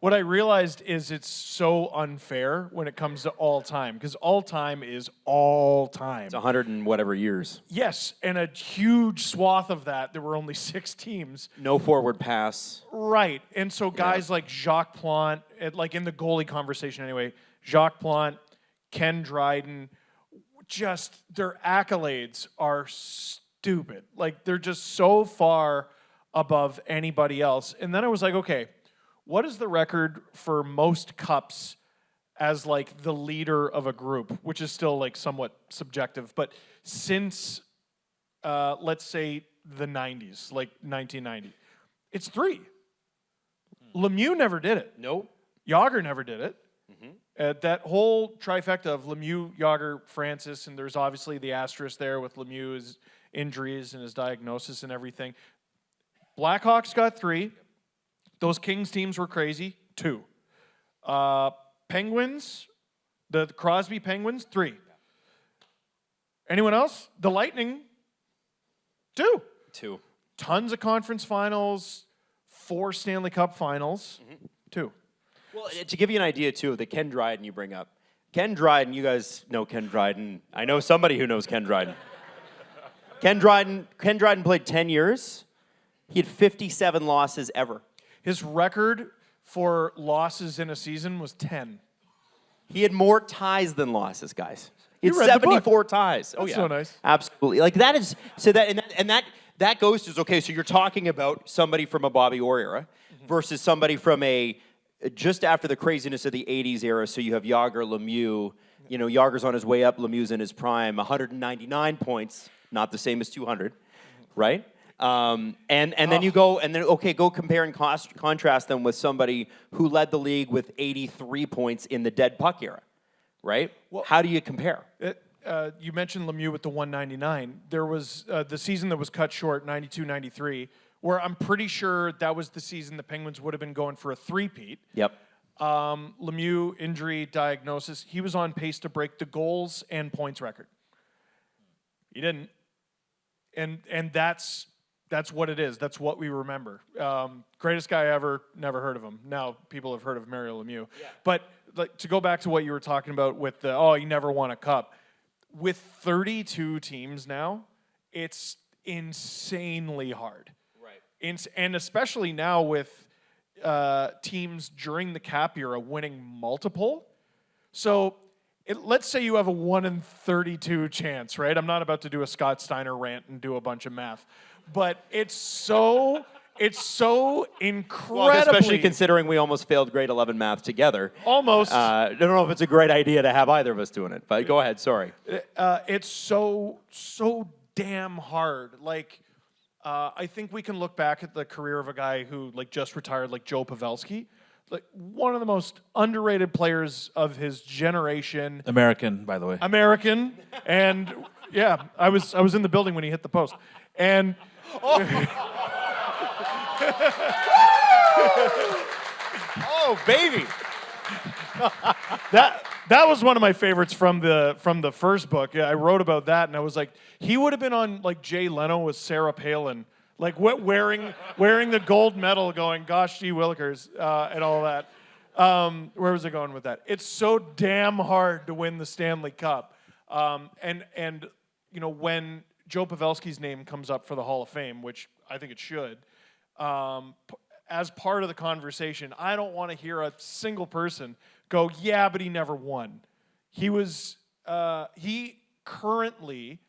what I realized is it's so unfair when it comes to all-time because all-time is all-time. It's 100 and whatever years. Yes, and a huge swath of that. There were only 6 teams. No forward pass. Right, and so guys like Jacques Plante, like in the goalie conversation anyway, Jacques Plante, Ken Dryden, just their accolades are stupid. Like they're just so far above anybody else. And then I was like, okay, what is the record for most cups as like the leader of a group, which is still like somewhat subjective, but since let's say the 90s, like 1990, it's 3. Lemieux never did it. Nope. Yager never did it. That whole trifecta of Lemieux, Yager, Francis, and there's obviously the asterisk there with Lemieux's injuries and his diagnosis and everything. Blackhawks got 3. Those Kings teams were crazy. 2. Penguins, the Crosby Penguins, 3. Anyone else? The Lightning, 2. 2. Tons of conference finals, 4 Stanley Cup finals, 2. Well, to give you an idea, too, of the Ken Dryden you bring up. Ken Dryden, you guys know Ken Dryden. I know somebody who knows Ken Dryden. Ken Dryden played 10 years. He had 57 losses ever. His record for losses in a season was 10. He had more ties than losses, guys. He had You read the book. 74 ties. Oh, That's yeah. so nice. Absolutely. Like, that is, so that goes to, okay, so you're talking about somebody from a Bobby Orr era versus somebody from just after the craziness of the 80s era, so you have Yager, Lemieux. You know, Yager's on his way up, Lemieux's in his prime, 199 points, not the same as 200, right? And then you go, go compare and contrast them with somebody who led the league with 83 points in the dead puck era, right? Well, how do you compare? You mentioned Lemieux with the 199. There was the season that was cut short, 92-93, where I'm pretty sure that was the season the Penguins would have been going for a three-peat. Yep. Lemieux, injury, diagnosis. He was on pace to break the goals and points record. He didn't. And that's what it is. That's what we remember. Greatest guy ever, never heard of him. Now people have heard of Mario Lemieux. Yeah. But like, to go back to what you were talking about with he never won a cup. With 32 teams now, it's insanely hard. And especially now with teams during the cap era winning multiple. So let's say you have a 1 in 32 chance, right? I'm not about to do a Scott Steiner rant and do a bunch of math. But it's so incredibly... Well, especially considering we almost failed grade 11 math together. Almost. I don't know if it's a great idea to have either of us doing it, but go ahead, sorry. It's so damn hard. Like... I think we can look back at the career of a guy who just retired, like Joe Pavelski, like one of the most underrated players of his generation. American, by the way. American, and yeah, I was in the building when he hit the post, and oh baby, that was one of my favorites from the first book. Yeah, I wrote about that, and I was like, he would have been on like Jay Leno with Sarah Palin, like wearing the gold medal, going, "Gosh, gee willikers," and all that. Where was I going with that? It's so damn hard to win the Stanley Cup, and you know, when Joe Pavelski's name comes up for the Hall of Fame, which I think it should. as part of the conversation. I don't want to hear a single person go, yeah, but he never won. He currently,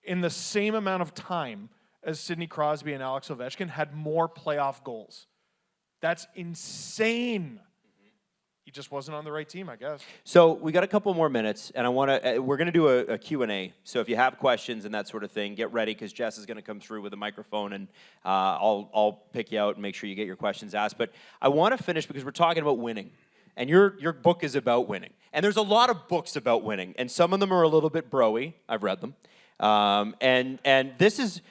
in the same amount of time as Sidney Crosby and Alex Ovechkin, had more playoff goals. That's insane. He just wasn't on the right team, I guess. So we got a couple more minutes, and we're going to do a Q&A. So if you have questions and that sort of thing, get ready, because Jess is going to come through with a microphone, and I'll pick you out and make sure you get your questions asked. But I want to finish because we're talking about winning. And your book is about winning. And there's a lot of books about winning, and some of them are a little bit bro-y. I've read them. And this is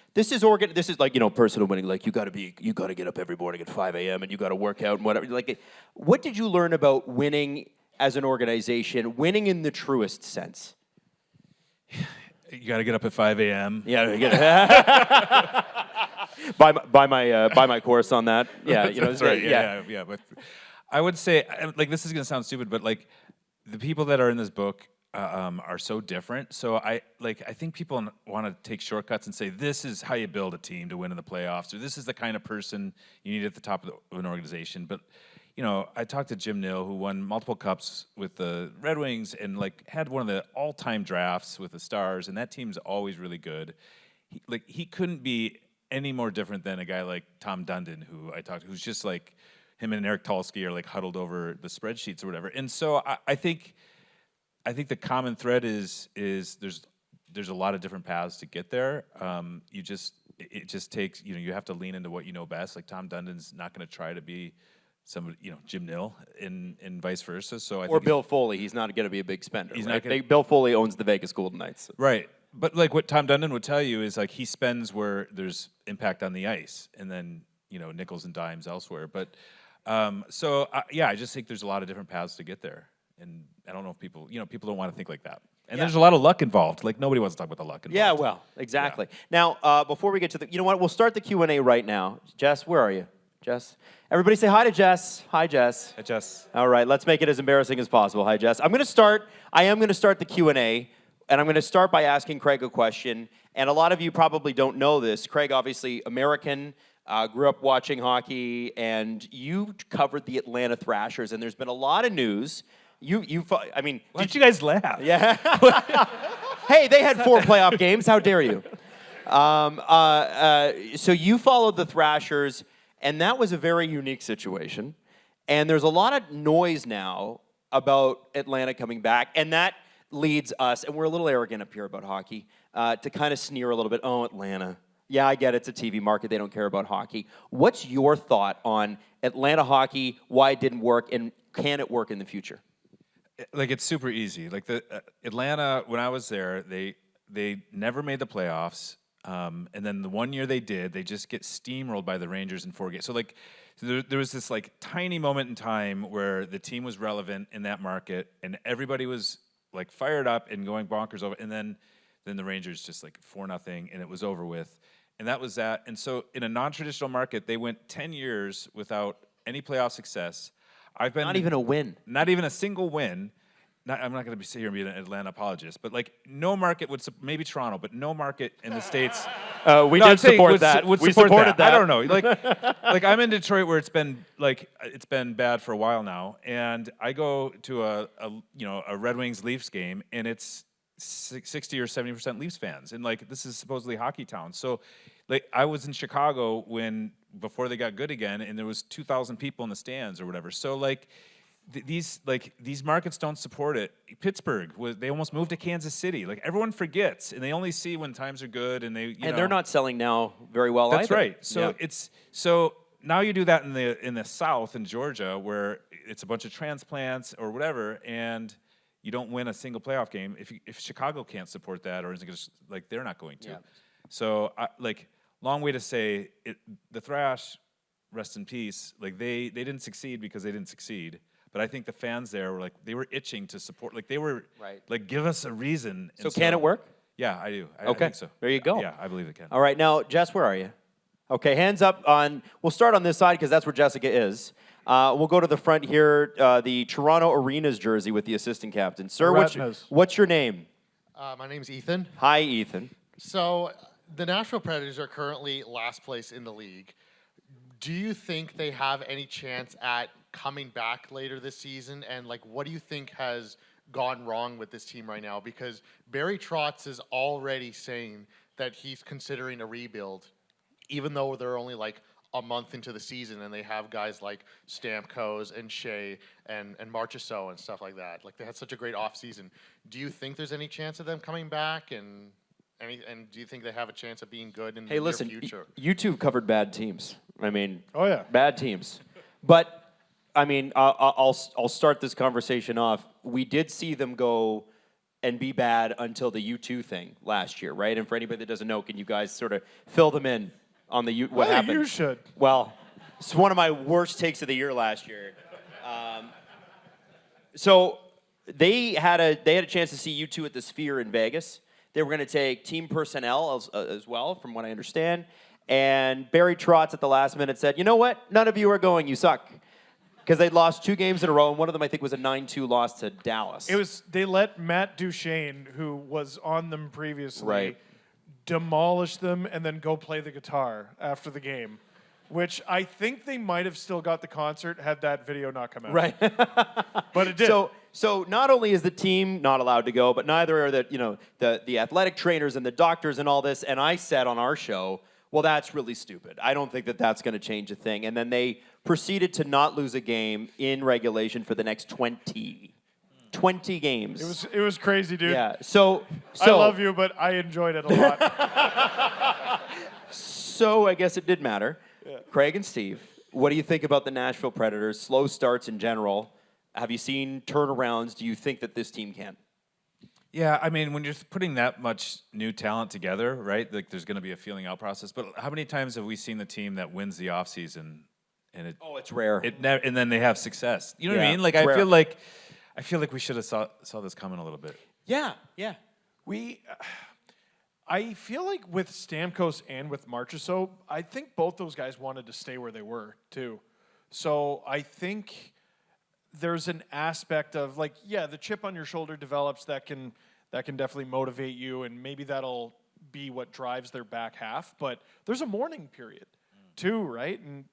like, personal winning. Like, you got to get up every morning at 5 a.m. and you got to work out and whatever. Like, what did you learn about winning as an organization, winning in the truest sense? You got to get up at 5 a.m. Yeah, you gotta buy my course on that. Yeah, That's right. Yeah. But I would say, like, this is gonna sound stupid, but like, the people that are in this book are so different. So I think people want to take shortcuts and say, this is how you build a team to win in the playoffs, or this is the kind of person you need at the top of an organization. But I talked to Jim Nill, who won multiple cups with the Red Wings and like had one of the all-time drafts with the Stars, and that team's always really good. He couldn't be any more different than a guy like Tom Dundon, who I talked to, who's just like him and Eric Tulsky are like huddled over the spreadsheets or whatever. And so I think the common thread is there's a lot of different paths to get there. It just takes, you have to lean into what you know best. Like, Tom Dundon's not going to try to be somebody, Jim Nill, and vice versa. So or Bill Foley, he's not going to be a big spender. He's right? not gonna, Bill Foley owns the Vegas Golden Knights. Right. But like what Tom Dundon would tell you is like he spends where there's impact on the ice, and then nickels and dimes elsewhere. But I just think there's a lot of different paths to get there. And I don't know if people don't want to think like that. And there's a lot of luck involved. Like, nobody wants to talk about the luck involved. Yeah, well, exactly. Yeah. Now, before we get to we'll start the Q&A right now. Jess, where are you? Jess? Everybody say hi to Jess. Hi, Jess. Hi, Jess. All right, let's make it as embarrassing as possible. Hi, Jess. I am going to start the Q&A, and I'm going to start by asking Craig a question. And a lot of you probably don't know this. Craig, obviously American, grew up watching hockey, and you covered the Atlanta Thrashers, and there's been a lot of news. Why don't you guys laugh? Yeah. Hey, they had 4 playoff games. How dare you? So you followed the Thrashers, and that was a very unique situation. And there's a lot of noise now about Atlanta coming back, and that leads us, and we're a little arrogant up here about hockey, to kind of sneer a little bit. Oh, Atlanta. Yeah, I get it. It's a TV market. They don't care about hockey. What's your thought on Atlanta hockey, why it didn't work, and can it work in the future? Like, it's super easy. Like, the Atlanta, when I was there, they never made the playoffs. And then the one year they did, they just get steamrolled by the Rangers in 4 games. So, like, there was this, like, tiny moment in time where the team was relevant in that market, and everybody was, like, fired up and going bonkers over. And then the Rangers just, like, 4-0, and it was over with. And that was that. And so, in a non-traditional market, they went 10 years without any playoff success. Not even a win. Not even a single win. I'm not going to be sitting here and be an Atlanta apologist, but like no market would, maybe Toronto, but no market in the States. We did support that. We supported that. I don't know. Like I'm in Detroit, where it's been bad for a while now, and I go to a Red Wings Leafs game, and it's 60 or 70% Leafs fans, and like this is supposedly hockey town. So, like I was in Chicago before they got good again, and there was 2,000 people in the stands or whatever. So like these markets don't support it. Pittsburgh they almost moved to Kansas City. Like everyone forgets, and they only see when times are good, and they're not selling now very well. That's either. Right. So so now you do that in the South in Georgia, where it's a bunch of transplants or whatever, and you don't win a single playoff game. If Chicago can't support that, or isn't going to, like, they're not going to. Yeah. So long way to say it. The Thrash, rest in peace. Like they didn't succeed because they didn't succeed. But I think the fans there were they were itching to support. Like they were like, give us a reason. So can it work? Yeah, I do. Okay. I think so. There you go. Yeah, I believe it can. All right, now Jess, where are you? Okay, hands up on. We'll start on this side because that's where Jessica is. We'll go to the front here. The Toronto Arenas jersey with the assistant captain. Sir, what's your name? My name's Ethan. Hi, Ethan. So the Nashville Predators are currently last place in the league. Do you think they have any chance at coming back later this season? And like, what do you think has gone wrong with this team right now? Because Barry Trotz is already saying that he's considering a rebuild, even though they're only like a month into the season and they have guys like Stamkos and Shea and Marchessault and stuff like that. Like, they had such a great offseason. Do you think there's any chance of them coming back? And do you think they have a chance of being good in the near future? You two covered bad teams. I mean, Oh, yeah. bad teams. But I mean, I'll start this conversation off. We did see them go and be bad until the U2 thing last year, right? And for anybody that doesn't know, can you guys sort of fill them in on the what I think happened? you should. Well, it's one of my worst takes of the year last year. So they had a chance to see U2 at the Sphere in Vegas. They were going to take team personnel as well, from what I understand. And Barry Trotz at the last minute said, you know what? None of you are going. You suck. Because they'd lost 2 games in a row, and one of them, I think, was a 9-2 loss to Dallas. They let Matt Duchene, who was on them previously, Right. demolish them and then go play the guitar after the game, which I think they might have still got the concert had that video not come out. Right. But it did. So not only is the team not allowed to go, but neither are the athletic trainers and the doctors and all this. And I said on our show, well, that's really stupid. I don't think that that's going to change a thing. And then they proceeded to not lose a game in regulation for the next 20 games. It was crazy, dude. Yeah. So I love you, but I enjoyed it a lot. So I guess it did matter. Yeah. Craig and Steve, what do you think about the Nashville Predators? Slow starts in general. Have you seen turnarounds? Do you think that this team can? Yeah, I mean, when you're putting that much new talent together, right, like there's going to be a feeling out process. But how many times have we seen the team that wins the offseason and it's rare. And then they have success? You know what I mean? Like, it's I rare. feel like we should have saw this coming a little bit. Yeah. I feel like with Stamkos and with Marchessault, I think both those guys wanted to stay where they were too. So I think there's an aspect of like, yeah, the chip on your shoulder develops that can definitely motivate you, and maybe that'll be what drives their back half. But there's a mourning period too, right? And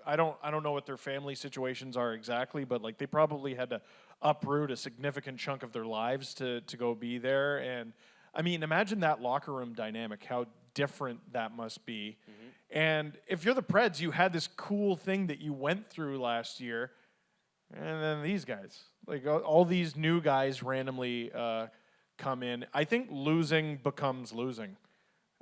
I don't know what their family situations are exactly, but like they probably had to uproot a significant chunk of their lives to go be there. And I mean, imagine that locker room dynamic, how different that must be. Mm-hmm. And if you're the Preds, you had this cool thing that you went through last year, and then these guys, like all these new guys randomly come in. I think losing becomes losing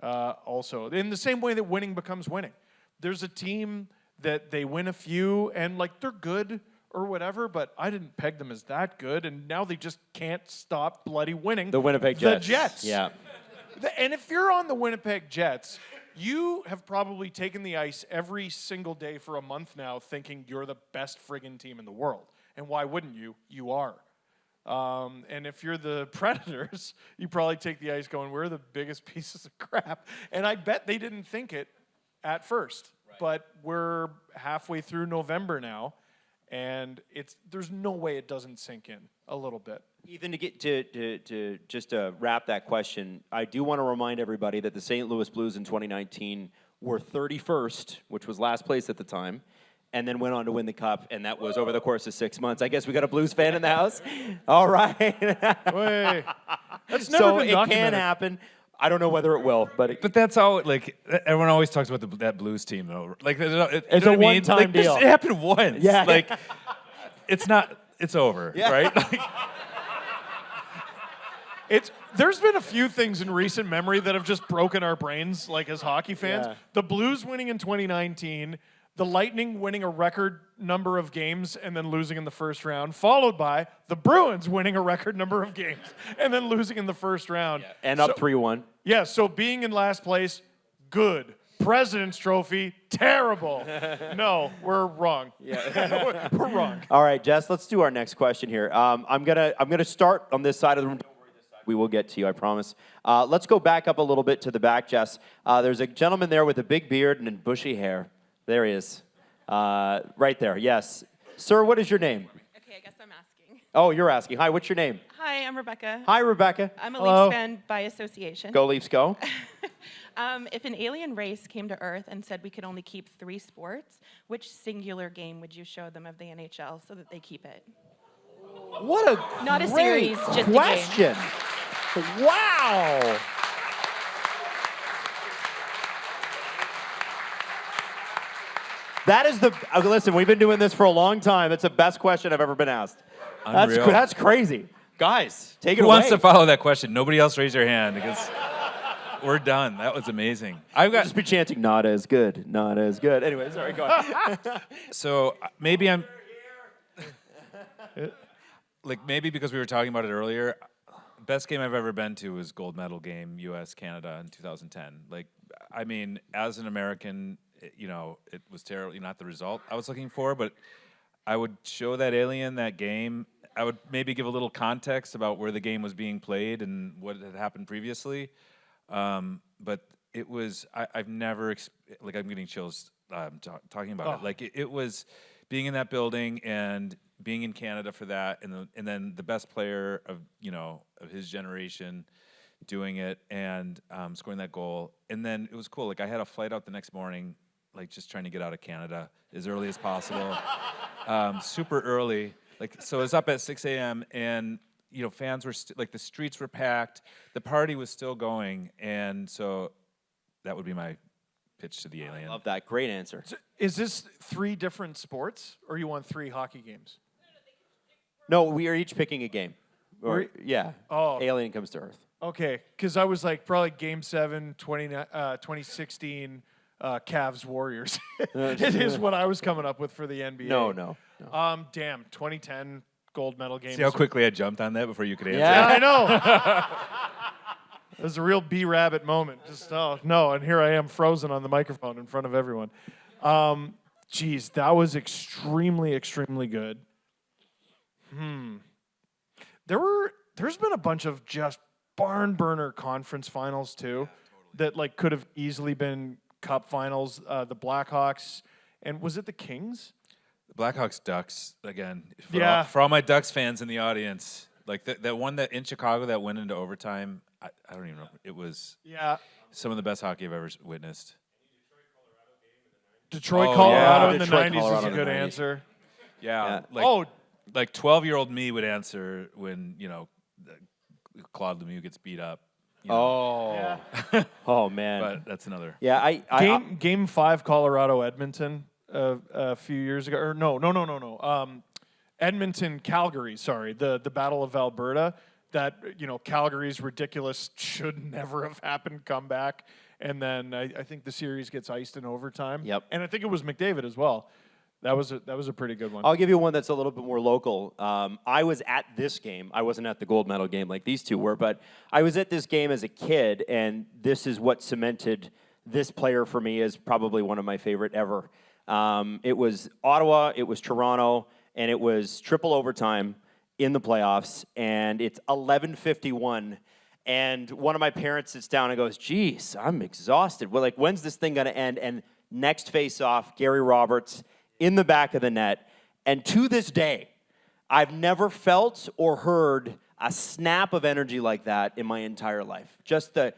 also, in the same way that winning becomes winning. There's a team that they win a few, and like they're good or whatever, but I didn't peg them as that good, and now they just can't stop bloody winning. The Winnipeg Jets. The Jets. Yeah. And if you're on the Winnipeg Jets, you have probably taken the ice every single day for a month now thinking you're the best friggin' team in the world. And why wouldn't you? You are. And if you're the Predators, you probably take the ice going, we're the biggest pieces of crap. And I bet they didn't think it at first. Right. But we're halfway through November now, and there's no way it doesn't sink in a little bit. Ethan, to get to just wrap that question, I do want to remind everybody that the St. Louis Blues in 2019 were 31st, which was last place at the time, and then went on to win the Cup, and that was over the course of 6 months. I guess we got a Blues fan in the house. All right. Wait, that's never So been it can happen. I don't know whether it will, but That's how, like, everyone always talks about that Blues team, though. Like, It's a one-time deal. It happened once. Yeah. Like, it's over, Yeah. right? There's been a few things in recent memory that have just broken our brains, like as hockey fans. Yeah. The Blues winning in 2019, the Lightning winning a record number of games and then losing in the first round, followed by the Bruins winning a record number of games and then losing in the first round. Yeah. And up 3-1. Yeah, so being in last place, good. President's Trophy, terrible. No, we're wrong. Yeah. we're wrong. All right, Jess, let's do our next question here. I'm gonna start on this side of the room. Don't worry, this side we will get to you, I promise. Let's go back up a little bit to the back, Jess. There's a gentleman there with a big beard and bushy hair. There he is. Right there, yes. Sir, what is your name? Okay, I guess I'm asking. Oh, you're asking. Hi, what's your name? Hi, I'm Rebecca. Hi, Rebecca. I'm a Hello. Leafs fan by association. Go Leafs, go. If an alien race came to Earth and said we could only keep 3 sports, which singular game would you show them of the NHL so that they keep it? What a Not a great series, just a game. question. Wow. That is listen, we've been doing this for a long time. It's the best question I've ever been asked. Unreal. That's crazy. Guys, take it Who away. wants to follow that question? Nobody else raise your hand because we're done. That was amazing. I've got Just be chanting, not as good, not as good. Anyway, sorry, go ahead. so maybe I'm like maybe because we were talking about it earlier. Best game I've ever been to was gold medal game U.S. Canada in 2010. Like, I mean, as an American, it was terrible. Not the result I was looking for, but I would show that alien that game. I would maybe give a little context about where the game was being played and what had happened previously. But it was I've never like I'm getting chills talking about it. Like it was being in that building and being in Canada for that, and then the best player of his generation doing it and scoring that goal, and then it was cool. Like I had a flight out the next morning, like just trying to get out of Canada as early as possible, super early. Like so, I was up at 6 a.m. and fans were like the streets were packed, the party was still going, and so that would be my pitch to the alien. Love that. Great answer. So is this 3 different sports, or you want 3 hockey games? No, we are each picking a game. Or, yeah. Oh. Alien comes to Earth. Okay, because I was like probably Game 7, 2016, Cavs Warriors. It is what I was coming up with for the NBA. No. Damn, 2010 gold medal game. See how quickly I jumped on that before you could answer? Yeah. I know. It was a real B-rabbit moment. Just, no, and here I am frozen on the microphone in front of everyone. Geez, that was extremely, extremely good. There's been a bunch of just barn burner conference finals too, that like could have easily been cup finals. The Blackhawks, and was it the Kings? The Blackhawks Ducks again. For all my Ducks fans in the audience, like that one that in Chicago that went into overtime. I don't even know. It was some of the best hockey I've ever witnessed. Detroit, Colorado yeah. in the Detroit, 90s Colorado is a in the good 90s. answer. Yeah. Yeah. Like 12-year-old me would answer when Claude Lemieux gets beat up. Oh. Oh, man. But that's another. Yeah, Game 5 Colorado Edmonton a few years ago, or no. Edmonton Calgary. Sorry, the Battle of Alberta. That Calgary's ridiculous should never have happened comeback, and then I think the series gets iced in overtime. Yep. And I think it was McDavid as well. That was a pretty good one. I'll give you one that's a little bit more local. I was at this game. I wasn't at the gold medal game like these two were, but I was at this game as a kid, and this is what cemented this player for me as probably one of my favorite ever. It was Ottawa, it was Toronto, and it was triple overtime in the playoffs, and it's 11:51. And one of my parents sits down and goes, "Geez, I'm exhausted. Well, like, when's this thing gonna end?" And next face-off, Gary Roberts in the back of the net. And to this day, I've never felt or heard a snap of energy like that in my entire life. Just the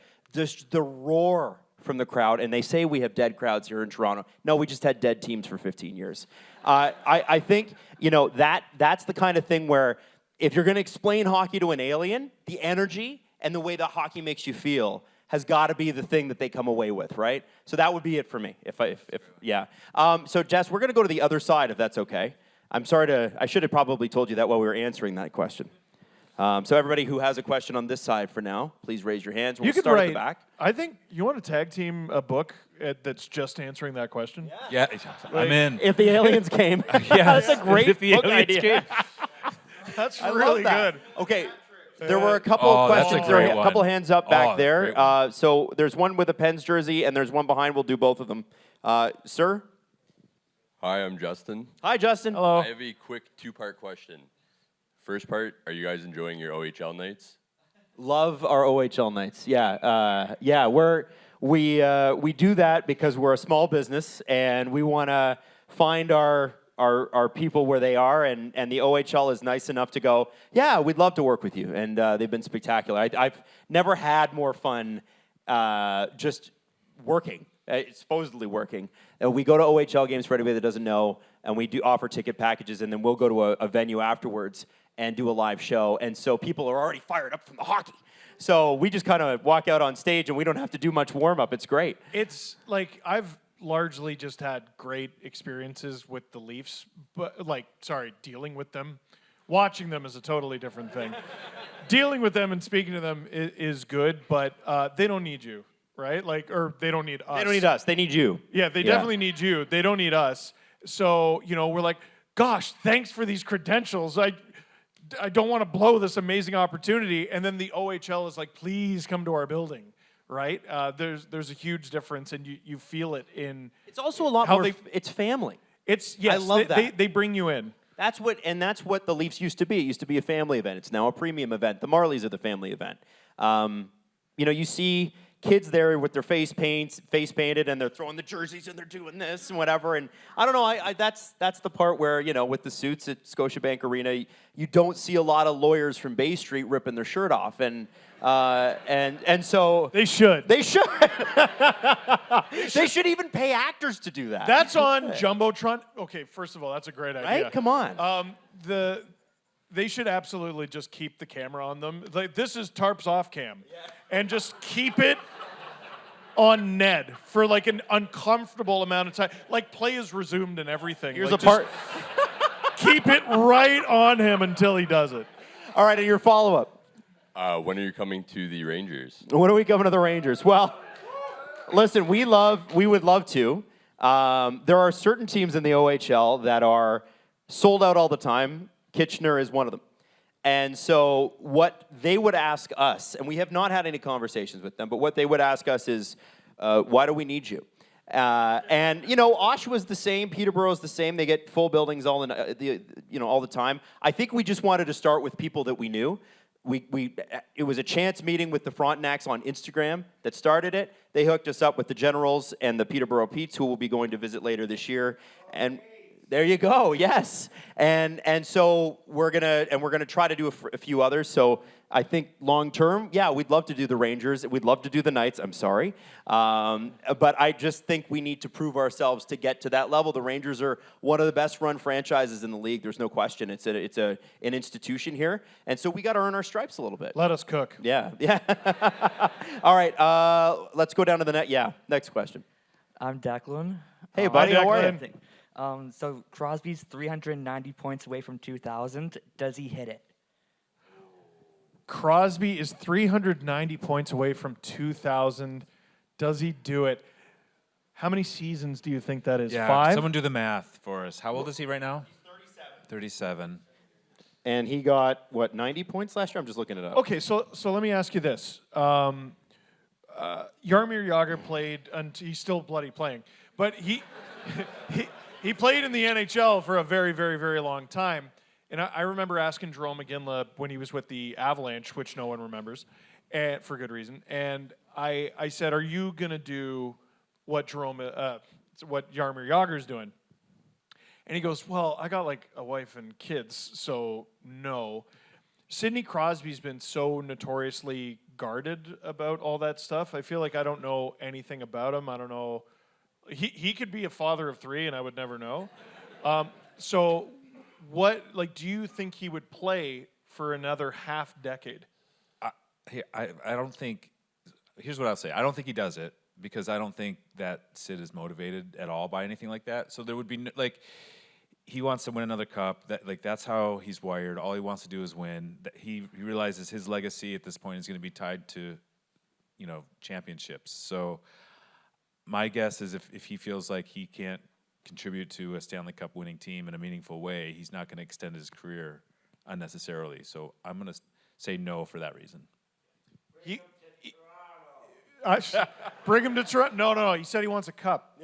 roar from the crowd. And they say we have dead crowds here in Toronto. No, we just had dead teams for 15 years. I think, that's the kind of thing where if you're going to explain hockey to an alien, the energy and the way that hockey makes you feel has got to be the thing that they come away with, right? So that would be it for me. So Jess, we're going to go to the other side, if that's okay. I should have probably told you that while we were answering that question. So everybody who has a question on this side for now, please raise your hands. We'll start at the back. I think you want to tag team a book that's just answering that question. Yeah, I'm in. If the aliens came, that's a great If the book aliens idea. came. That's I really love that. good. Okay, there were a couple of that's a questions. great There are a one. couple hands up back there. great one. So there's one with a Pens jersey, and there's one behind. We'll do both of them. Sir? Hi, I'm Justin. Hi, Justin. Hello. I have a quick 2-part question. First part, are you guys enjoying your OHL nights? Love our OHL nights. We do that because we're a small business and we want to find our our people where they are, and the OHL is nice enough to go, yeah, we'd love to work with you, and they've been spectacular. I've never had more fun just working, supposedly working. We go to OHL games for anybody that doesn't know, and we do offer ticket packages, and then we'll go to a venue afterwards and do a live show, and so people are already fired up from the hockey. So we just kind of walk out on stage, and we don't have to do much warm-up. It's great. It's like I've largely just had great experiences with the Leafs, but dealing with them. Watching them is a totally different thing. Dealing with them and speaking to them is good, but they don't need you, right? Or they don't need us. They don't need us. They need you. Yeah, they definitely need you. They don't need us. So, we're like, gosh, thanks for these credentials. I don't want to blow this amazing opportunity. And then the OHL is like, please come to our building, right? There's a huge difference, and you feel it in. It's also a lot how more. It's family. Yes, I love that. They bring you in. That's what the Leafs used to be. It used to be a family event. It's now a premium event. The Marlies are the family event. You see kids there with their face painted, and they're throwing the jerseys, and they're doing this and whatever. And I don't know. That's the part where with the suits at Scotiabank Arena, you don't see a lot of lawyers from Bay Street ripping their shirt off, and so They should. They should. They should even pay actors to do that. That's on Jumbotron. Okay, first of all, that's a great idea. Right? Come on. They should absolutely just keep the camera on them. Like, this is Tarps off cam, and just keep it on Ned for like an uncomfortable amount of time. Like, play is resumed and everything. Here's like, a part. Keep it right on him until he does it. All right, and your follow-up. When are you coming to the Rangers? When are we coming to the Rangers? Well, listen, we would love to. There are certain teams in the OHL that are sold out all the time. Kitchener is one of them. And so what they would ask us, and we have not had any conversations with them, but what they would ask us is, why do we need you? And Oshawa's the same, Peterborough's the same. They get full buildings all the time. I think we just wanted to start with people that we knew. It was a chance meeting with the Frontenacs on Instagram that started it. They hooked us up with the Generals and the Peterborough Petes, who we'll be going to visit later this year. And there you go, yes. And so we're gonna try to do a few others. So I think long term, yeah, we'd love to do the Rangers. We'd love to do the Knights. I'm sorry, but I just think we need to prove ourselves to get to that level. The Rangers are one of the best run franchises in the league. There's no question. It's an institution here, and so we got to earn our stripes a little bit. Let us cook. Yeah. All right, let's go down to the net. Yeah, next question. I'm Declan. Hey, buddy, how are you? So Crosby's 390 points away from 2,000. Does he hit it? Crosby is 390 points away from 2,000. Does he do it? How many seasons do you think that is? Yeah, 5? someone do the math for us. How old is he right now? He's 37. 37. And he got, 90 points last year? I'm just looking it up. Okay, so let me ask you this. Jaromir Jagr played, and he's still bloody playing, but he played in the NHL for a very, very, very long time. And I remember asking Jerome McGinley when he was with the Avalanche, which no one remembers, and for good reason. And I said, "Are you gonna do what Jaromir Jagr's doing?" And he goes, "Well, I got like a wife and kids, so no." Sidney Crosby's been so notoriously guarded about all that stuff. I feel like I don't know anything about him. I don't know. He could be a father of 3, and I would never know. So. What do you think he would play for another half decade? I don't think. Here's what I'll say. I don't think he does it because I don't think that Sid is motivated at all by anything like that. So there would be he wants to win another cup. That's how he's wired. All he wants to do is win. He realizes his legacy at this point is going to be tied to, championships. So my guess is if he feels like he can't contribute to a Stanley Cup winning team in a meaningful way, he's not going to extend his career unnecessarily. So I'm going to say no for that reason. Bring him to Toronto. No. He said he wants a cup.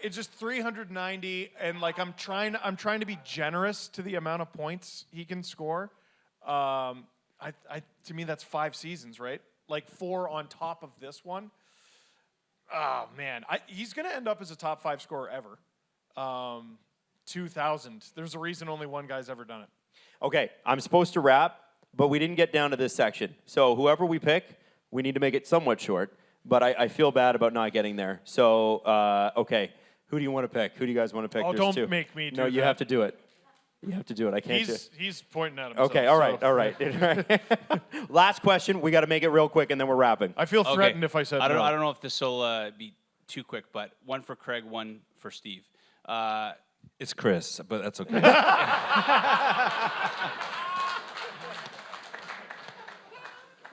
It's just 390, and I'm trying to be generous to the amount of points he can score. To me, that's 5 seasons, right? 4 on top of this one. Oh, man. He's going to end up as a top 5 scorer ever. 2,000. There's a reason only one guy's ever done it. Okay, I'm supposed to wrap, but we didn't get down to this section. So whoever we pick, we need to make it somewhat short. But I feel bad about not getting there. So, okay, who do you want to pick? Who do you guys want to pick? Oh, There's don't two. make me do No, you that. have to do it. You have to do it. I can't do it. He's pointing at himself. Okay, all right, so- all right. Last question. We got to make it real quick, and then we're wrapping. I feel threatened if I said I no. don't know if this will be too quick, but one for Craig, one for Steve. It's Chris, but that's okay.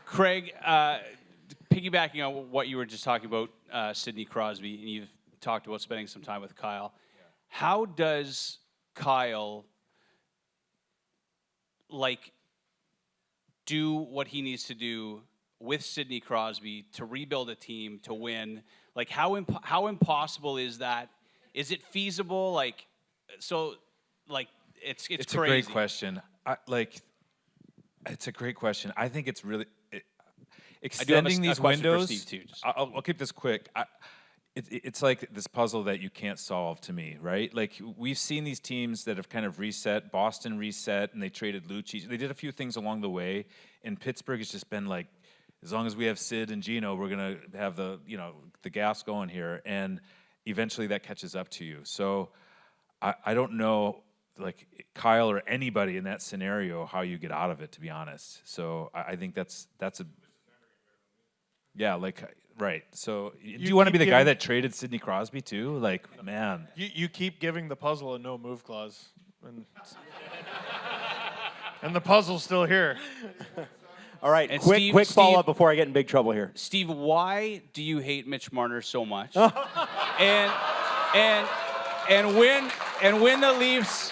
Craig, piggybacking on what you were just talking about, Sidney Crosby, and you've talked about spending some time with Kyle. How does Kyle do what he needs to do with Sidney Crosby to rebuild a team to win? Like, how impossible is that? Is it feasible? It's It's crazy. a great question. It's a great question. I think it's really extending a these question for windows. Steve, too, just- I'll keep this quick. It's like this puzzle that you can't solve to me, right? Like, we've seen these teams that have kind of reset. Boston reset, and they traded Lucic. They did a few things along the way, and Pittsburgh has just been like, as long as we have Sid and Gino, we're gonna have the gas going here, and eventually that catches up to you. So I don't know, like Kyle or anybody in that scenario, how you get out of it, to be honest. So I think that's a right. So do you want to be keep the guy giving- that traded Sidney Crosby too? Like, man. You keep giving the puzzle a no move clause, and the puzzle's still here. All right, And quick Steve- follow-up before I get in big trouble here. Steve, why do you hate Mitch Marner so much? and when the Leafs,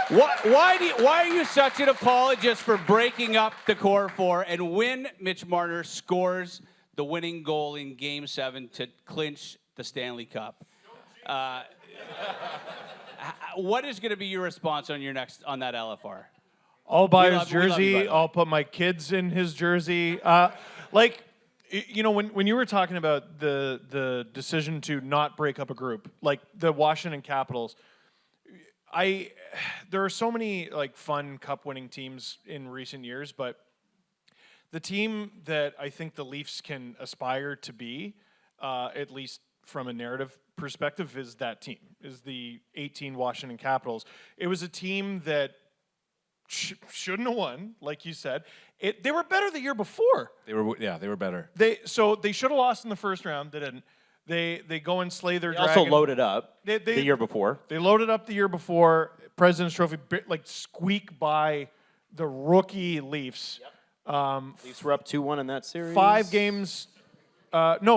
why are you such an apologist for breaking up the core four? And when Mitch Marner scores the winning goal in Game 7 to clinch the Stanley Cup, what is going to be your response on that LFR? I'll buy We his love you, by jersey. the way. I'll put my kids in his jersey. When you were talking about the decision to not break up a group, like the Washington Capitals, there are so many fun cup-winning teams in recent years, but the team that I think the Leafs can aspire to be, at least from a narrative perspective, is the 18 Washington Capitals. It was a team that shouldn't have won, like you said. They were better the year before. They were better. They should have lost in the first round. They didn't. They go and slay their They dragon. also loaded up They- the year before. They loaded up the year before. President's Trophy, squeak by the rookie Leafs. Leafs were up 2-1 in that series. 5 games. 5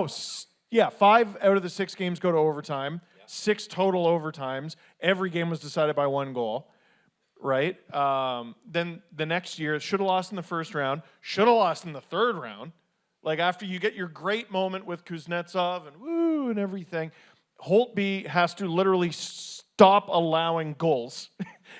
out of the 6 games go to overtime. 6 total overtimes. Every game was decided by 1 goal. Right? Then the next year, should have lost in the first round. Should have lost in the third round. Like, after you get your great moment with Kuznetsov and woo and everything, Holtby has to literally stop allowing goals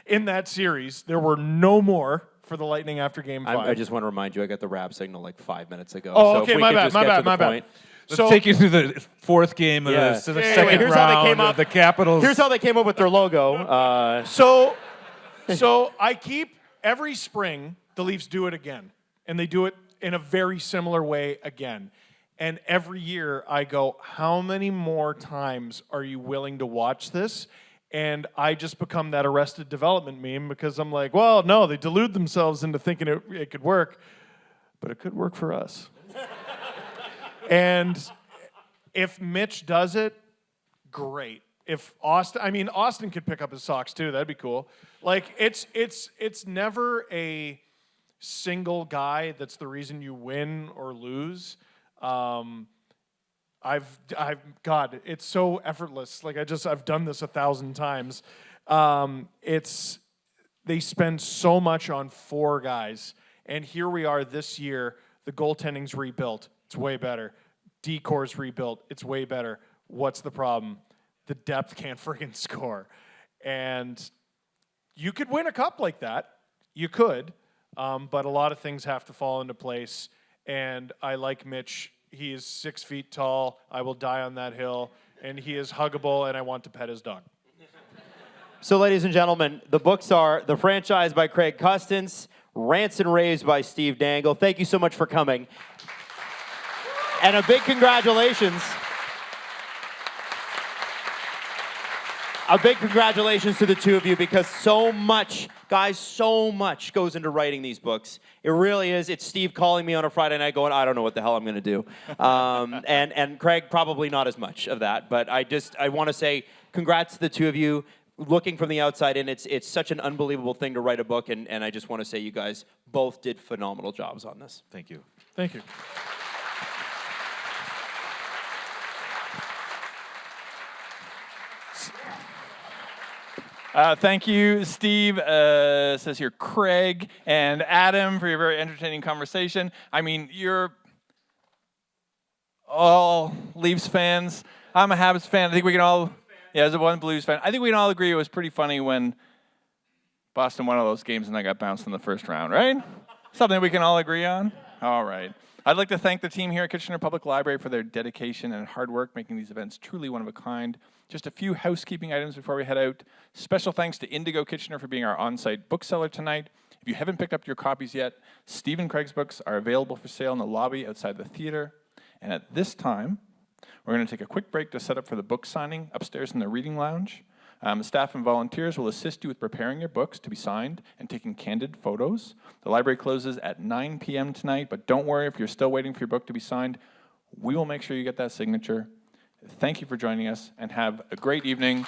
in that series. There were no more for the Lightning after Game 5. I just want to remind you, I got the wrap signal like 5 minutes ago. Oh, so okay, if we my could bad, just my get bad, to the my bad. point. Let's take you through the 4th game of Yeah. the Anyway, second here's how they round came up. of the Capitals. Here's how they came up with their logo. So I keep every spring the Leafs do it again, and they do it in a very similar way again. And every year I go, how many more times are you willing to watch this? And I just become that Arrested Development meme because I'm like, well, no, they delude themselves into thinking it could work, but it could work for us. And if Mitch does it, great. If Austin could pick up his socks too. That'd be cool. Like, it's never a single guy that's the reason you win or lose. God, it's so effortless. Like, I've done this 1,000 times. They spend so much on 4 guys, and here we are this year. The goaltending's rebuilt. It's way better. D-core's rebuilt. It's way better. What's the problem? The depth can't friggin' score. And you could win a cup like that. You could. But a lot of things have to fall into place. And I like Mitch He is 6 feet tall. I will die on that hill. And he is huggable, and I want to pet his dog. So, ladies and gentlemen, the books are The Franchise by Craig Custance, Rants and Raves by Steve Dangle. Thank you so much for coming. And a big congratulations. A big congratulations to the two of you, because so much, guys, so much goes into writing these books. It really is. It's Steve calling me on a Friday night going, I don't know what the hell I'm going to do. And Craig, probably not as much of that. But I want to say congrats to the two of you. Looking from the outside in, it's such an unbelievable thing to write a book. And I just want to say you guys both did phenomenal jobs on this. Thank you. Thank you. Thank you, Steve, says here, Craig, and Adam for your very entertaining conversation. I mean, you're all Leafs fans. I'm a Habs fan. I think we can all, as a one Blues fan, I think we can all agree it was pretty funny when Boston won all those games and I got bounced in the first round, right? Something we can all agree on? All right. I'd like to thank the team here at Kitchener Public Library for their dedication and hard work making these events truly one of a kind. Just a few housekeeping items before we head out. Special thanks to Indigo Kitchener for being our on-site bookseller tonight. If you haven't picked up your copies yet, Steve and Craig's books are available for sale in the lobby outside the theater. And at this time, we're going to take a quick break to set up for the book signing upstairs in the reading lounge. Staff and volunteers will assist you with preparing your books to be signed and taking candid photos. The library closes at 9 p.m. tonight, but don't worry if you're still waiting for your book to be signed. We will make sure you get that signature. Thank you for joining us, and have a great evening.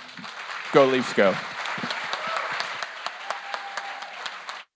Go Leafs, go.